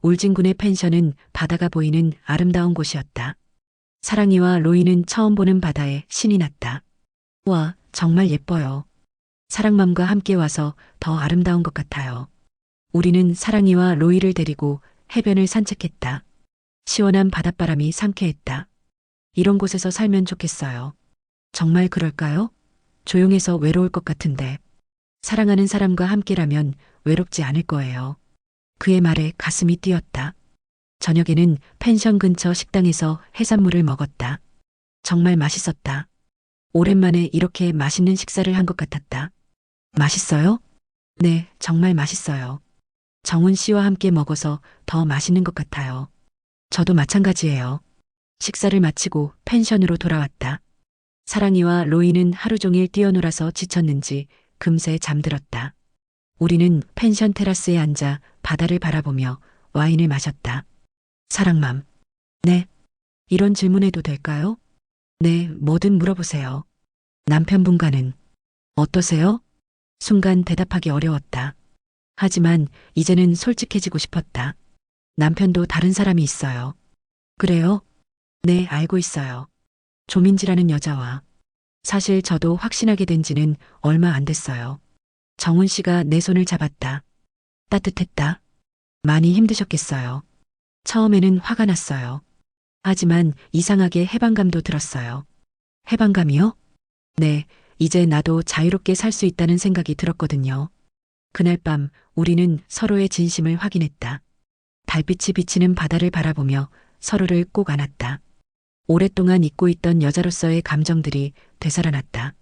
울진군의 펜션은 바다가 보이는 아름다운 곳이었다. 사랑이와 로이는 처음 보는 바다에 신이 났다. 와, 정말 예뻐요. 사랑맘과 함께 와서 더 아름다운 것 같아요. 우리는 사랑이와 로이를 데리고 해변을 산책했다. 시원한 바닷바람이 상쾌했다. 이런 곳에서 살면 좋겠어요. 정말 그럴까요? 조용해서 외로울 것 같은데. 사랑하는 사람과 함께라면 외롭지 않을 거예요. 그의 말에 가슴이 뛰었다. 저녁에는 펜션 근처 식당에서 해산물을 먹었다. 정말 맛있었다. 오랜만에 이렇게 맛있는 식사를 한 것 같았다. 맛있어요? 네, 정말 맛있어요. 정훈 씨와 함께 먹어서 더 맛있는 것 같아요. 저도 마찬가지예요. 식사를 마치고 펜션으로 돌아왔다. 사랑이와 로이는 하루 종일 뛰어놀아서 지쳤는지 금세 잠들었다. 우리는 펜션 테라스에 앉아 바다를 바라보며 와인을 마셨다. 사랑맘. 네. 이런 질문해도 될까요? 네, 뭐든 물어보세요. 남편분과는 어떠세요? 순간 대답하기 어려웠다. 하지만 이제는 솔직해지고 싶었다. 남편도 다른 사람이 있어요. 그래요? 네, 알고 있어요. 조민지라는 여자와. 사실 저도 확신하게 된 지는 얼마 안 됐어요. 정훈 씨가 내 손을 잡았다. 따뜻했다. 많이 힘드셨겠어요. 처음에는 화가 났어요. 하지만 이상하게 해방감도 들었어요. 해방감이요? 네, 이제 나도 자유롭게 살 수 있다는 생각이 들었거든요. 그날 밤 우리는 서로의 진심을 확인했다. 달빛이 비치는 바다를 바라보며 서로를 꼭 안았다. 오랫동안 잊고 있던 여자로서의 감정들이 되살아났다.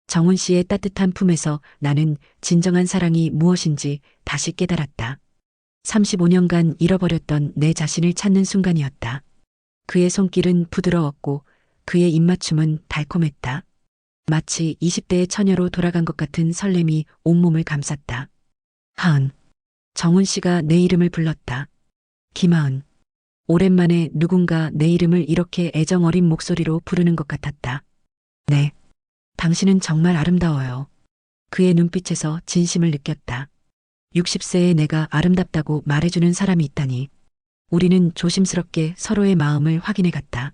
정훈 씨의 따뜻한 품에서 나는 진정한 사랑이 무엇인지 다시 깨달았다. 35년간 잃어버렸던 내 자신을 찾는 순간이었다. 그의 손길은 부드러웠고 그의 입맞춤은 달콤했다. 마치 20대의 처녀로 돌아간 것 같은 설렘이 온몸을 감쌌다. 하은. 정훈 씨가 내 이름을 불렀다. 김하은. 오랜만에 누군가 내 이름을 이렇게 애정 어린 목소리로 부르는 것 같았다. 네. 당신은 정말 아름다워요. 그의 눈빛에서 진심을 느꼈다. 60세의 내가 아름답다고 말해주는 사람이 있다니. 우리는 조심스럽게 서로의 마음을 확인해 갔다.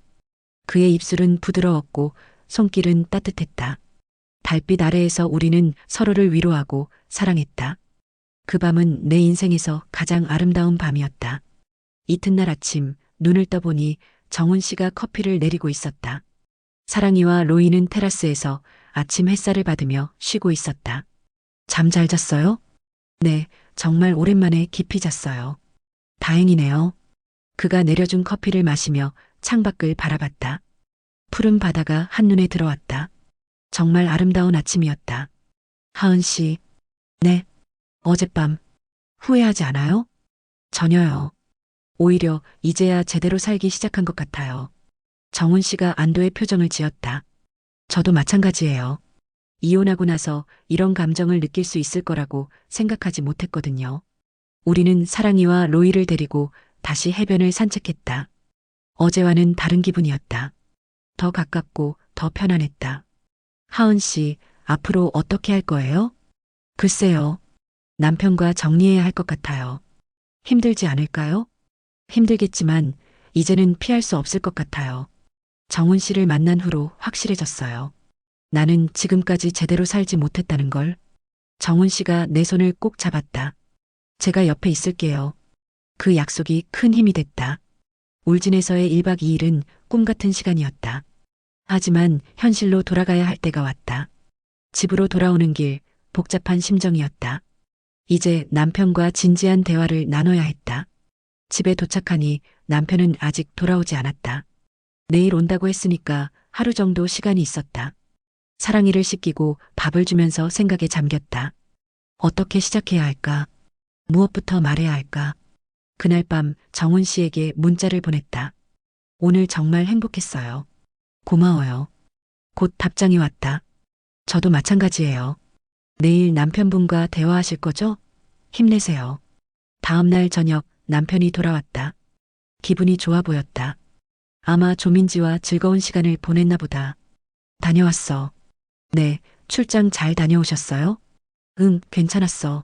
그의 입술은 부드러웠고 손길은 따뜻했다. 달빛 아래에서 우리는 서로를 위로하고 사랑했다. 그 밤은 내 인생에서 가장 아름다운 밤이었다. 이튿날 아침 눈을 떠보니 정훈 씨가 커피를 내리고 있었다. 사랑이와 로이는 테라스에서 아침 햇살을 받으며 쉬고 있었다. 잠 잘 잤어요? 네, 정말 오랜만에 깊이 잤어요. 다행이네요. 그가 내려준 커피를 마시며 창밖을 바라봤다. 푸른 바다가 한눈에 들어왔다. 정말 아름다운 아침이었다. 하은 씨. 네. 어젯밤 후회하지 않아요? 전혀요. 오히려 이제야 제대로 살기 시작한 것 같아요. 정훈 씨가 안도의 표정을 지었다. 저도 마찬가지예요. 이혼하고 나서 이런 감정을 느낄 수 있을 거라고 생각하지 못했거든요. 우리는 사랑이와 로이를 데리고 다시 해변을 산책했다. 어제와는 다른 기분이었다. 더 가깝고 더 편안했다. 하은 씨, 앞으로 어떻게 할 거예요? 글쎄요. 남편과 정리해야 할 것 같아요. 힘들지 않을까요? 힘들겠지만 이제는 피할 수 없을 것 같아요. 정훈 씨를 만난 후로 확실해졌어요. 나는 지금까지 제대로 살지 못했다는 걸. 정훈 씨가 내 손을 꼭 잡았다. 제가 옆에 있을게요. 그 약속이 큰 힘이 됐다. 울진에서의 1박 2일은 꿈 같은 시간이었다. 하지만 현실로 돌아가야 할 때가 왔다. 집으로 돌아오는 길, 복잡한 심정이었다. 이제 남편과 진지한 대화를 나눠야 했다. 집에 도착하니 남편은 아직 돌아오지 않았다. 내일 온다고 했으니까 하루 정도 시간이 있었다. 사랑이를 씻기고 밥을 주면서 생각에 잠겼다. 어떻게 시작해야 할까? 무엇부터 말해야 할까? 그날 밤 정훈 씨에게 문자를 보냈다. 오늘 정말 행복했어요. 고마워요. 곧 답장이 왔다. 저도 마찬가지예요. 내일 남편분과 대화하실 거죠? 힘내세요. 다음 날 저녁 남편이 돌아왔다. 기분이 좋아 보였다. 아마 조민지와 즐거운 시간을 보냈나 보다. 다녀왔어. 네, 출장 잘 다녀오셨어요? 응, 괜찮았어.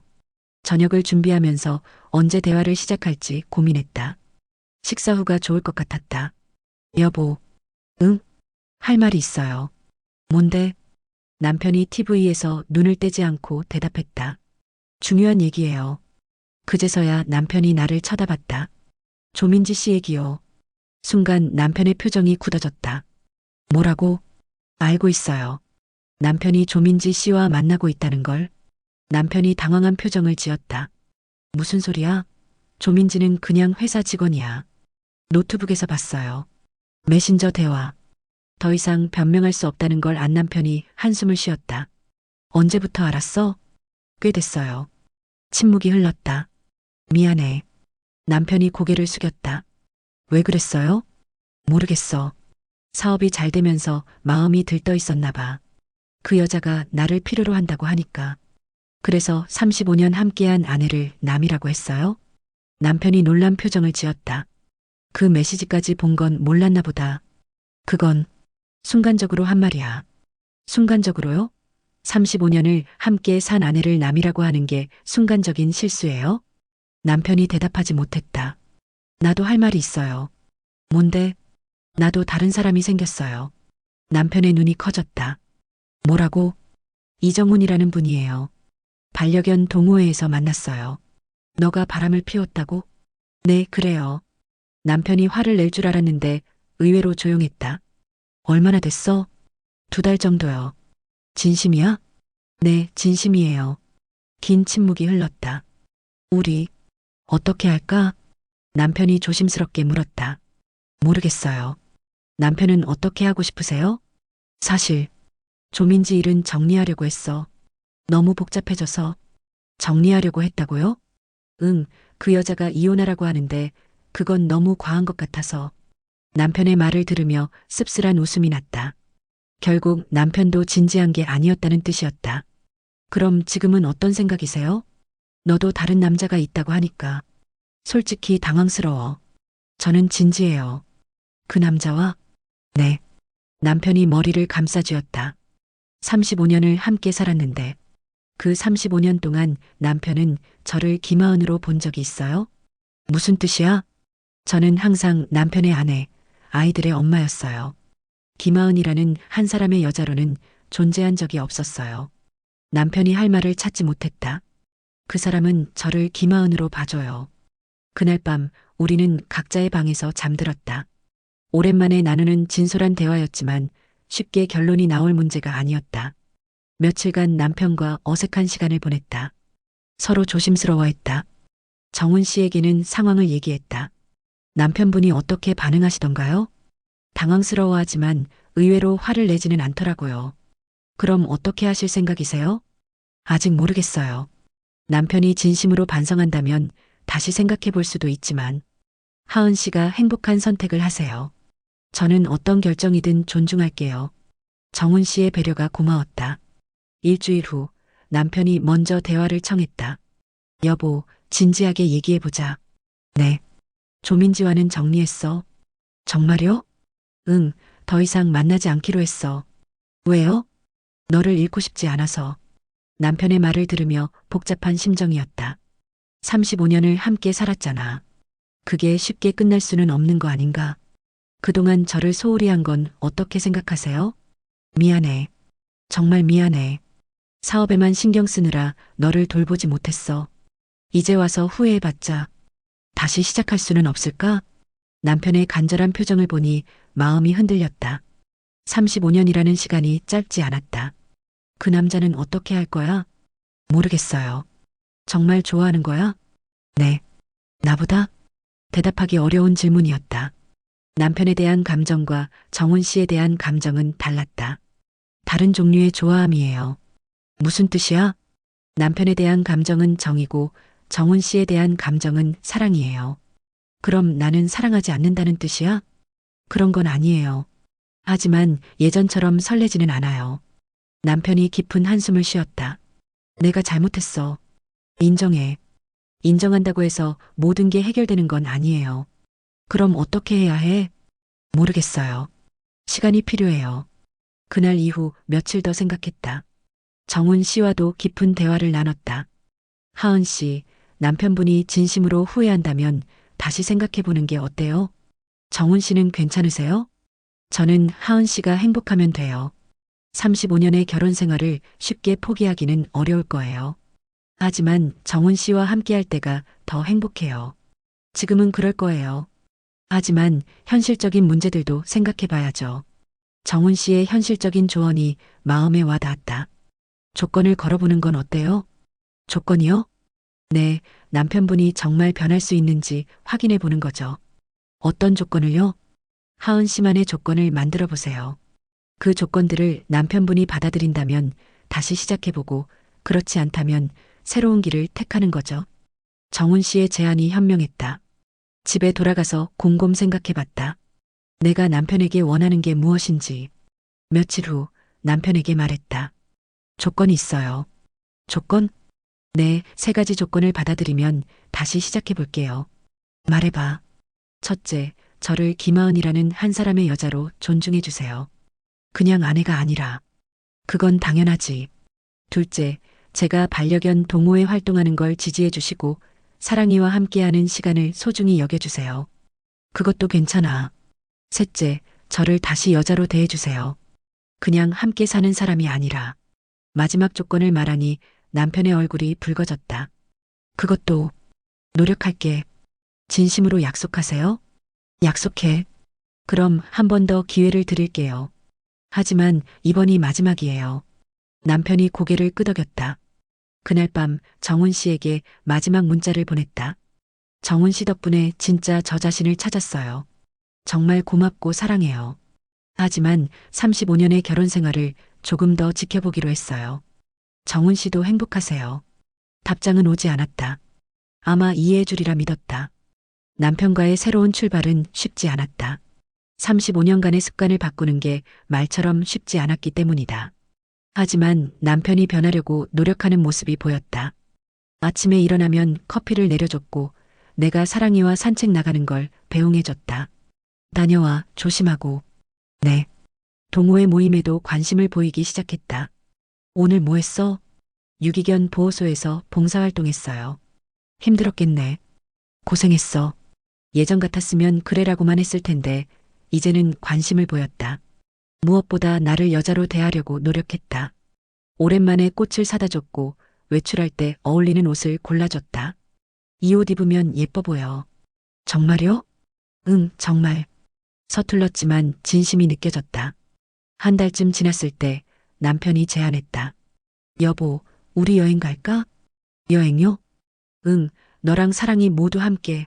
저녁을 준비하면서 언제 대화를 시작할지 고민했다. 식사 후가 좋을 것 같았다. 여보. 응? 할 말이 있어요. 뭔데? 남편이 TV에서 눈을 떼지 않고 대답했다. 중요한 얘기예요. 그제서야 남편이 나를 쳐다봤다. 조민지 씨 얘기요. 순간 남편의 표정이 굳어졌다. 뭐라고? 알고 있어요. 남편이 조민지 씨와 만나고 있다는 걸. 남편이 당황한 표정을 지었다. 무슨 소리야? 조민지는 그냥 회사 직원이야. 노트북에서 봤어요. 메신저 대화. 더 이상 변명할 수 없다는 걸 안 남편이 한숨을 쉬었다. 언제부터 알았어? 꽤 됐어요. 침묵이 흘렀다. 미안해. 남편이 고개를 숙였다. 왜 그랬어요? 모르겠어. 사업이 잘 되면서 마음이 들떠 있었나 봐. 그 여자가 나를 필요로 한다고 하니까. 그래서 35년 함께한 아내를 남이라고 했어요? 남편이 놀란 표정을 지었다. 그 메시지까지 본 건 몰랐나 보다. 그건 순간적으로 한 말이야. 순간적으로요? 35년을 함께 산 아내를 남이라고 하는 게 순간적인 실수예요? 남편이 대답하지 못했다. 나도 할 말이 있어요. 뭔데? 나도 다른 사람이 생겼어요. 남편의 눈이 커졌다. 뭐라고? 이정훈이라는 분이에요. 반려견 동호회에서 만났어요. 너가 바람을 피웠다고? 네, 그래요. 남편이 화를 낼 줄 알았는데 의외로 조용했다. 얼마나 됐어? 2달 정도요. 진심이야? 네, 진심이에요. 긴 침묵이 흘렀다. 우리 어떻게 할까? 남편이 조심스럽게 물었다. 모르겠어요. 남편은 어떻게 하고 싶으세요? 사실 조민지 일은 정리하려고 했어. 너무 복잡해져서. 정리하려고 했다고요? 응, 그 여자가 이혼하라고 하는데 그건 너무 과한 것 같아서. 남편의 말을 들으며 씁쓸한 웃음이 났다. 결국 남편도 진지한 게 아니었다는 뜻이었다. 그럼 지금은 어떤 생각이세요? 너도 다른 남자가 있다고 하니까. 솔직히 당황스러워. 저는 진지해요. 그 남자와? 네. 남편이 머리를 감싸쥐었다. 35년을 함께 살았는데 그 35년 동안 남편은 저를 김하은으로 본 적이 있어요? 무슨 뜻이야? 저는 항상 남편의 아내, 아이들의 엄마였어요. 김하은이라는 한 사람의 여자로는 존재한 적이 없었어요. 남편이 할 말을 찾지 못했다. 그 사람은 저를 김하은으로 봐줘요. 그날 밤 우리는 각자의 방에서 잠들었다. 오랜만에 나누는 진솔한 대화였지만 쉽게 결론이 나올 문제가 아니었다. 며칠간 남편과 어색한 시간을 보냈다. 서로 조심스러워했다. 정훈 씨에게는 상황을 얘기했다. 남편분이 어떻게 반응하시던가요? 당황스러워하지만 의외로 화를 내지는 않더라고요. 그럼 어떻게 하실 생각이세요? 아직 모르겠어요. 남편이 진심으로 반성한다면 다시 생각해 볼 수도 있지만 하은 씨가 행복한 선택을 하세요. 저는 어떤 결정이든 존중할게요. 정훈 씨의 배려가 고마웠다. 일주일 후 남편이 먼저 대화를 청했다. 여보, 진지하게 얘기해보자. 네. 조민지와는 정리했어. 정말요? 응, 더 이상 만나지 않기로 했어. 왜요? 너를 잃고 싶지 않아서. 남편의 말을 들으며 복잡한 심정이었다. 35년을 함께 살았잖아. 그게 쉽게 끝날 수는 없는 거 아닌가? 그동안 저를 소홀히 한 건 어떻게 생각하세요? 미안해. 정말 미안해. 사업에만 신경 쓰느라 너를 돌보지 못했어. 이제 와서 후회해봤자 다시 시작할 수는 없을까? 남편의 간절한 표정을 보니 마음이 흔들렸다. 35년이라는 시간이 짧지 않았다. 그 남자는 어떻게 할 거야? 모르겠어요. 정말 좋아하는 거야? 네. 나보다? 대답하기 어려운 질문이었다. 남편에 대한 감정과 정훈 씨에 대한 감정은 달랐다. 다른 종류의 좋아함이에요. 무슨 뜻이야? 남편에 대한 감정은 정이고 정훈 씨에 대한 감정은 사랑이에요. 그럼 나는 사랑하지 않는다는 뜻이야? 그런 건 아니에요. 하지만 예전처럼 설레지는 않아요. 남편이 깊은 한숨을 쉬었다. 내가 잘못했어. 인정해. 인정한다고 해서 모든 게 해결되는 건 아니에요. 그럼 어떻게 해야 해? 모르겠어요. 시간이 필요해요. 그날 이후 며칠 더 생각했다. 정훈 씨와도 깊은 대화를 나눴다. 하은 씨, 남편분이 진심으로 후회한다면 다시 생각해 보는 게 어때요? 정훈 씨는 괜찮으세요? 저는 하은 씨가 행복하면 돼요. 35년의 결혼 생활을 쉽게 포기하기는 어려울 거예요. 하지만 정훈 씨와 함께할 때가 더 행복해요. 지금은 그럴 거예요. 하지만 현실적인 문제들도 생각해 봐야죠. 정훈 씨의 현실적인 조언이 마음에 와 닿았다. 조건을 걸어보는 건 어때요? 조건이요? 네, 남편분이 정말 변할 수 있는지 확인해 보는 거죠. 어떤 조건을요? 하은 씨만의 조건을 만들어 보세요. 그 조건들을 남편분이 받아들인다면 다시 시작해보고 그렇지 않다면 새로운 길을 택하는 거죠. 정훈 씨의 제안이 현명했다. 집에 돌아가서 곰곰 생각해봤다. 내가 남편에게 원하는 게 무엇인지. 며칠 후 남편에게 말했다. 조건이 있어요. 조건? 네, 3가지 조건을 받아들이면 다시 시작해볼게요. 말해봐. 첫째, 저를 김하은이라는 한 사람의 여자로 존중해주세요. 그냥 아내가 아니라. 그건 당연하지. 둘째, 제가 반려견 동호회 활동하는 걸 지지해주시고 사랑이와 함께하는 시간을 소중히 여겨주세요. 그것도 괜찮아. 셋째, 저를 다시 여자로 대해주세요. 그냥 함께 사는 사람이 아니라. 마지막 조건을 말하니 남편의 얼굴이 붉어졌다. 그것도 노력할게. 진심으로 약속하세요? 약속해. 그럼 한 번 더 기회를 드릴게요. 하지만 이번이 마지막이에요. 남편이 고개를 끄덕였다. 그날 밤 정훈 씨에게 마지막 문자를 보냈다. 정훈 씨 덕분에 진짜 저 자신을 찾았어요. 정말 고맙고 사랑해요. 하지만 35년의 결혼 생활을 조금 더 지켜보기로 했어요. 정훈 씨도 행복하세요. 답장은 오지 않았다. 아마 이해해 주리라 믿었다. 남편과의 새로운 출발은 쉽지 않았다. 35년간의 습관을 바꾸는 게 말처럼 쉽지 않았기 때문이다. 하지만 남편이 변하려고 노력하는 모습이 보였다. 아침에 일어나면 커피를 내려줬고 내가 사랑이와 산책 나가는 걸 배웅해줬다. 다녀와 조심하고. 네. 동호회 모임에도 관심을 보이기 시작했다. 오늘 뭐 했어? 유기견 보호소에서 봉사활동했어요. 힘들었겠네. 고생했어. 예전 같았으면 그래라고만 했을 텐데 이제는 관심을 보였다. 무엇보다 나를 여자로 대하려고 노력했다. 오랜만에 꽃을 사다 줬고 외출할 때 어울리는 옷을 골라줬다. 이 옷 입으면 예뻐 보여. 정말요? 응, 정말. 서툴렀지만 진심이 느껴졌다. 한 달쯤 지났을 때 남편이 제안했다. 여보, 우리 여행 갈까? 여행요? 응, 너랑 사랑이 모두 함께.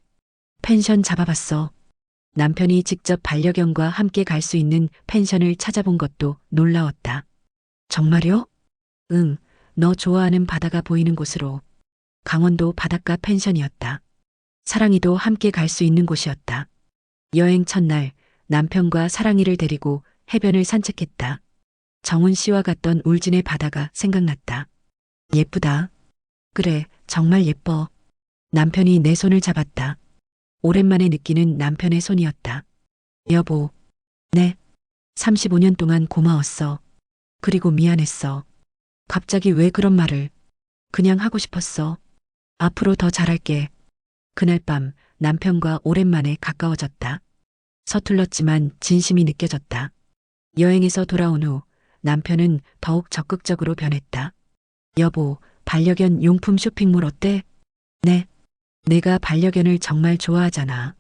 펜션 잡아봤어. 남편이 직접 반려견과 함께 갈 수 있는 펜션을 찾아본 것도 놀라웠다. 정말요? 응, 너 좋아하는 바다가 보이는 곳으로. 강원도 바닷가 펜션이었다. 사랑이도 함께 갈 수 있는 곳이었다. 여행 첫날 남편과 사랑이를 데리고 해변을 산책했다. 정훈 씨와 갔던 울진의 바다가 생각났다. 예쁘다. 그래, 정말 예뻐. 남편이 내 손을 잡았다. 오랜만에 느끼는 남편의 손이었다. 여보. 네. 35년 동안 고마웠어. 그리고 미안했어. 갑자기 왜 그런 말을. 그냥 하고 싶었어. 앞으로 더 잘할게. 그날 밤 남편과 오랜만에 가까워졌다. 서툴렀지만 진심이 느껴졌다. 여행에서 돌아온 후 남편은 더욱 적극적으로 변했다. 여보, 반려견 용품 쇼핑몰 어때? 네. 내가 반려견을 정말 좋아하잖아.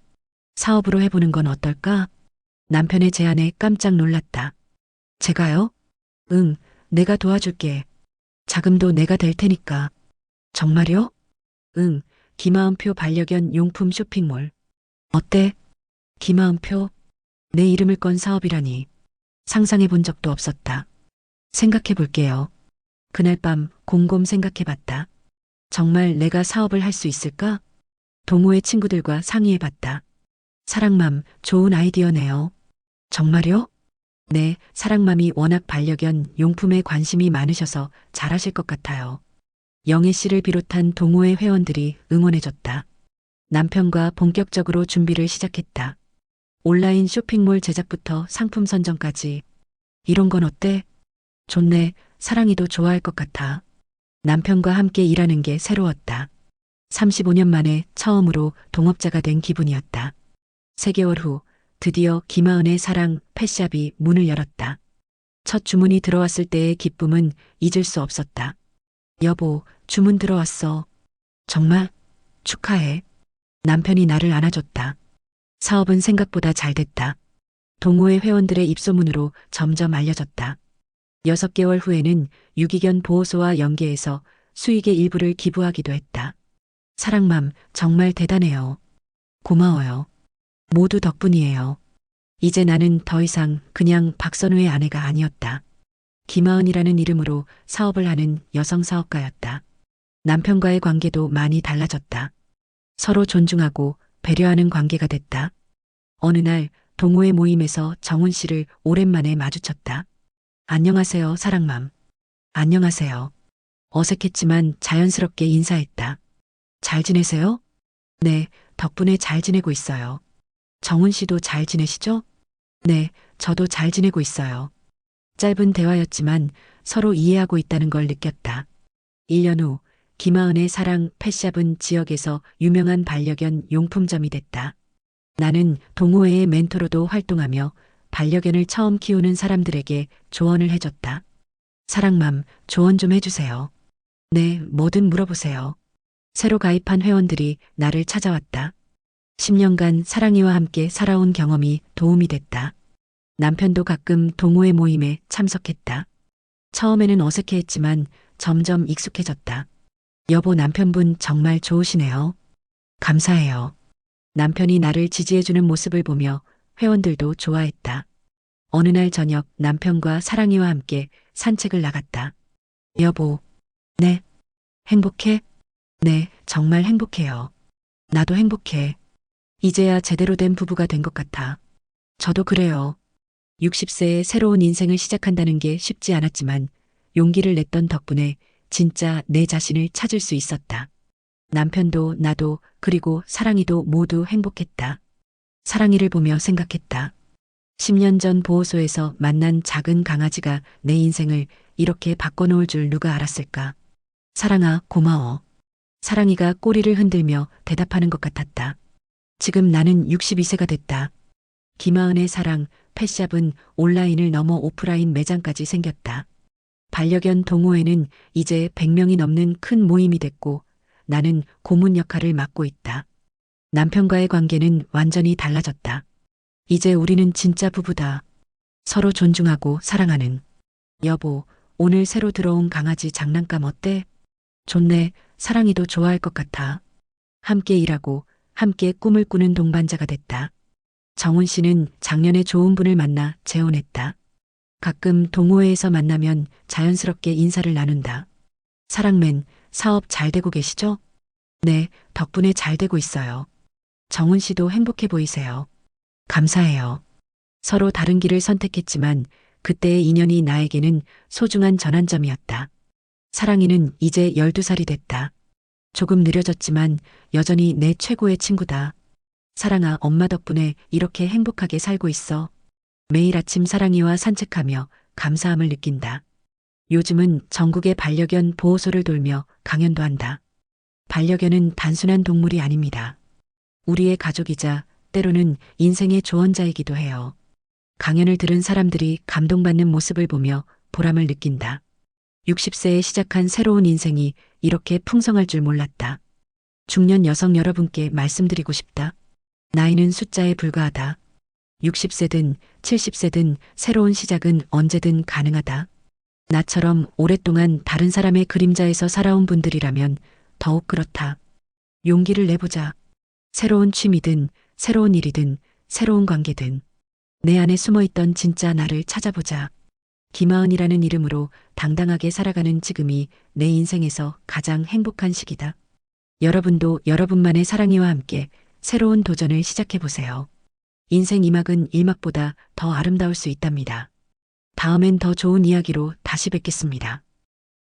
사업으로 해보는 건 어떨까? 남편의 제안에 깜짝 놀랐다. 제가요? 응, 내가 도와줄게. 자금도 내가 댈 테니까. 정말요? 응, 김하은표 반려견 용품 쇼핑몰. 어때? 김하은표? 내 이름을 건 사업이라니. 상상해 본 적도 없었다. 생각해 볼게요. 그날 밤 곰곰 생각해 봤다. 정말 내가 사업을 할 수 있을까? 동호회 친구들과 상의해 봤다. 사랑맘, 좋은 아이디어네요. 정말요? 네, 사랑맘이 워낙 반려견 용품에 관심이 많으셔서 잘하실 것 같아요. 영애 씨를 비롯한 동호회 회원들이 응원해줬다. 남편과 본격적으로 준비를 시작했다. 온라인 쇼핑몰 제작부터 상품 선정까지. 이런 건 어때? 좋네, 사랑이도 좋아할 것 같아. 남편과 함께 일하는 게 새로웠다. 35년 만에 처음으로 동업자가 된 기분이었다. 3개월 후 드디어 김하은의 사랑 펫샵이 문을 열었다. 첫 주문이 들어왔을 때의 기쁨은 잊을 수 없었다. 여보, 주문 들어왔어. 정말? 축하해. 남편이 나를 안아줬다. 사업은 생각보다 잘 됐다. 동호회 회원들의 입소문으로 점점 알려졌다. 6개월 후에는 유기견 보호소와 연계해서 수익의 일부를 기부하기도 했다. 사랑맘, 정말 대단해요. 고마워요. 모두 덕분이에요. 이제 나는 더 이상 그냥 박선우의 아내가 아니었다. 김하은이라는 이름으로 사업을 하는 여성 사업가였다. 남편과의 관계도 많이 달라졌다. 서로 존중하고 배려하는 관계가 됐다. 어느 날 동호회 모임에서 정훈 씨를 오랜만에 마주쳤다. 안녕하세요, 사랑맘. 안녕하세요. 어색했지만 자연스럽게 인사했다. 잘 지내세요? 네, 덕분에 잘 지내고 있어요. 정훈 씨도 잘 지내시죠? 네, 저도 잘 지내고 있어요. 짧은 대화였지만 서로 이해하고 있다는 걸 느꼈다. 1년 후 김하은의 사랑 펫샵은 지역에서 유명한 반려견 용품점이 됐다. 나는 동호회의 멘토로도 활동하며 반려견을 처음 키우는 사람들에게 조언을 해줬다. 사랑맘, 조언 좀 해주세요. 네, 뭐든 물어보세요. 새로 가입한 회원들이 나를 찾아왔다. 10년간 사랑이와 함께 살아온 경험이 도움이 됐다. 남편도 가끔 동호회 모임에 참석했다. 처음에는 어색해했지만 점점 익숙해졌다. 여보, 남편분 정말 좋으시네요. 감사해요. 남편이 나를 지지해주는 모습을 보며 회원들도 좋아했다. 어느 날 저녁 남편과 사랑이와 함께 산책을 나갔다. 여보. 네. 행복해? 네, 정말 행복해요. 나도 행복해. 이제야 제대로 된 부부가 된 것 같아. 저도 그래요. 60세에 새로운 인생을 시작한다는 게 쉽지 않았지만 용기를 냈던 덕분에 진짜 내 자신을 찾을 수 있었다. 남편도 나도 그리고 사랑이도 모두 행복했다. 사랑이를 보며 생각했다. 10년 전 보호소에서 만난 작은 강아지가 내 인생을 이렇게 바꿔놓을 줄 누가 알았을까? 사랑아, 고마워. 사랑이가 꼬리를 흔들며 대답하는 것 같았다. 지금 나는 62세가 됐다. 김하은의 사랑, 펫샵은 온라인을 넘어 오프라인 매장까지 생겼다. 반려견 동호회는 이제 100명이 넘는 큰 모임이 됐고 나는 고문 역할을 맡고 있다. 남편과의 관계는 완전히 달라졌다. 이제 우리는 진짜 부부다. 서로 존중하고 사랑하는. 여보, 오늘 새로 들어온 강아지 장난감 어때? 좋네. 사랑이도 좋아할 것 같아. 함께 일하고 함께 꿈을 꾸는 동반자가 됐다. 정훈 씨는 작년에 좋은 분을 만나 재혼했다. 가끔 동호회에서 만나면 자연스럽게 인사를 나눈다. 사랑맨, 사업 잘 되고 계시죠? 네, 덕분에 잘 되고 있어요. 정훈 씨도 행복해 보이세요. 감사해요. 서로 다른 길을 선택했지만 그때의 인연이 나에게는 소중한 전환점이었다. 사랑이는 이제 12살이 됐다. 조금 느려졌지만 여전히 내 최고의 친구다. 사랑아, 엄마 덕분에 이렇게 행복하게 살고 있어. 매일 아침 사랑이와 산책하며 감사함을 느낀다. 요즘은 전국의 반려견 보호소를 돌며 강연도 한다. 반려견은 단순한 동물이 아닙니다. 우리의 가족이자 때로는 인생의 조언자이기도 해요. 강연을 들은 사람들이 감동받는 모습을 보며 보람을 느낀다. 60세에 시작한 새로운 인생이 이렇게 풍성할 줄 몰랐다. 중년 여성 여러분께 말씀드리고 싶다. 나이는 숫자에 불과하다. 60세든 70세든 새로운 시작은 언제든 가능하다. 나처럼 오랫동안 다른 사람의 그림자에서 살아온 분들이라면 더욱 그렇다. 용기를 내보자. 새로운 취미든 새로운 일이든 새로운 관계든 내 안에 숨어있던 진짜 나를 찾아보자. 김하은이라는 이름으로 당당하게 살아가는 지금이 내 인생에서 가장 행복한 시기다. 여러분도 여러분만의 사랑이와 함께 새로운 도전을 시작해보세요. 인생 2막은 1막보다 더 아름다울 수 있답니다. 다음엔 더 좋은 이야기로 다시 뵙겠습니다.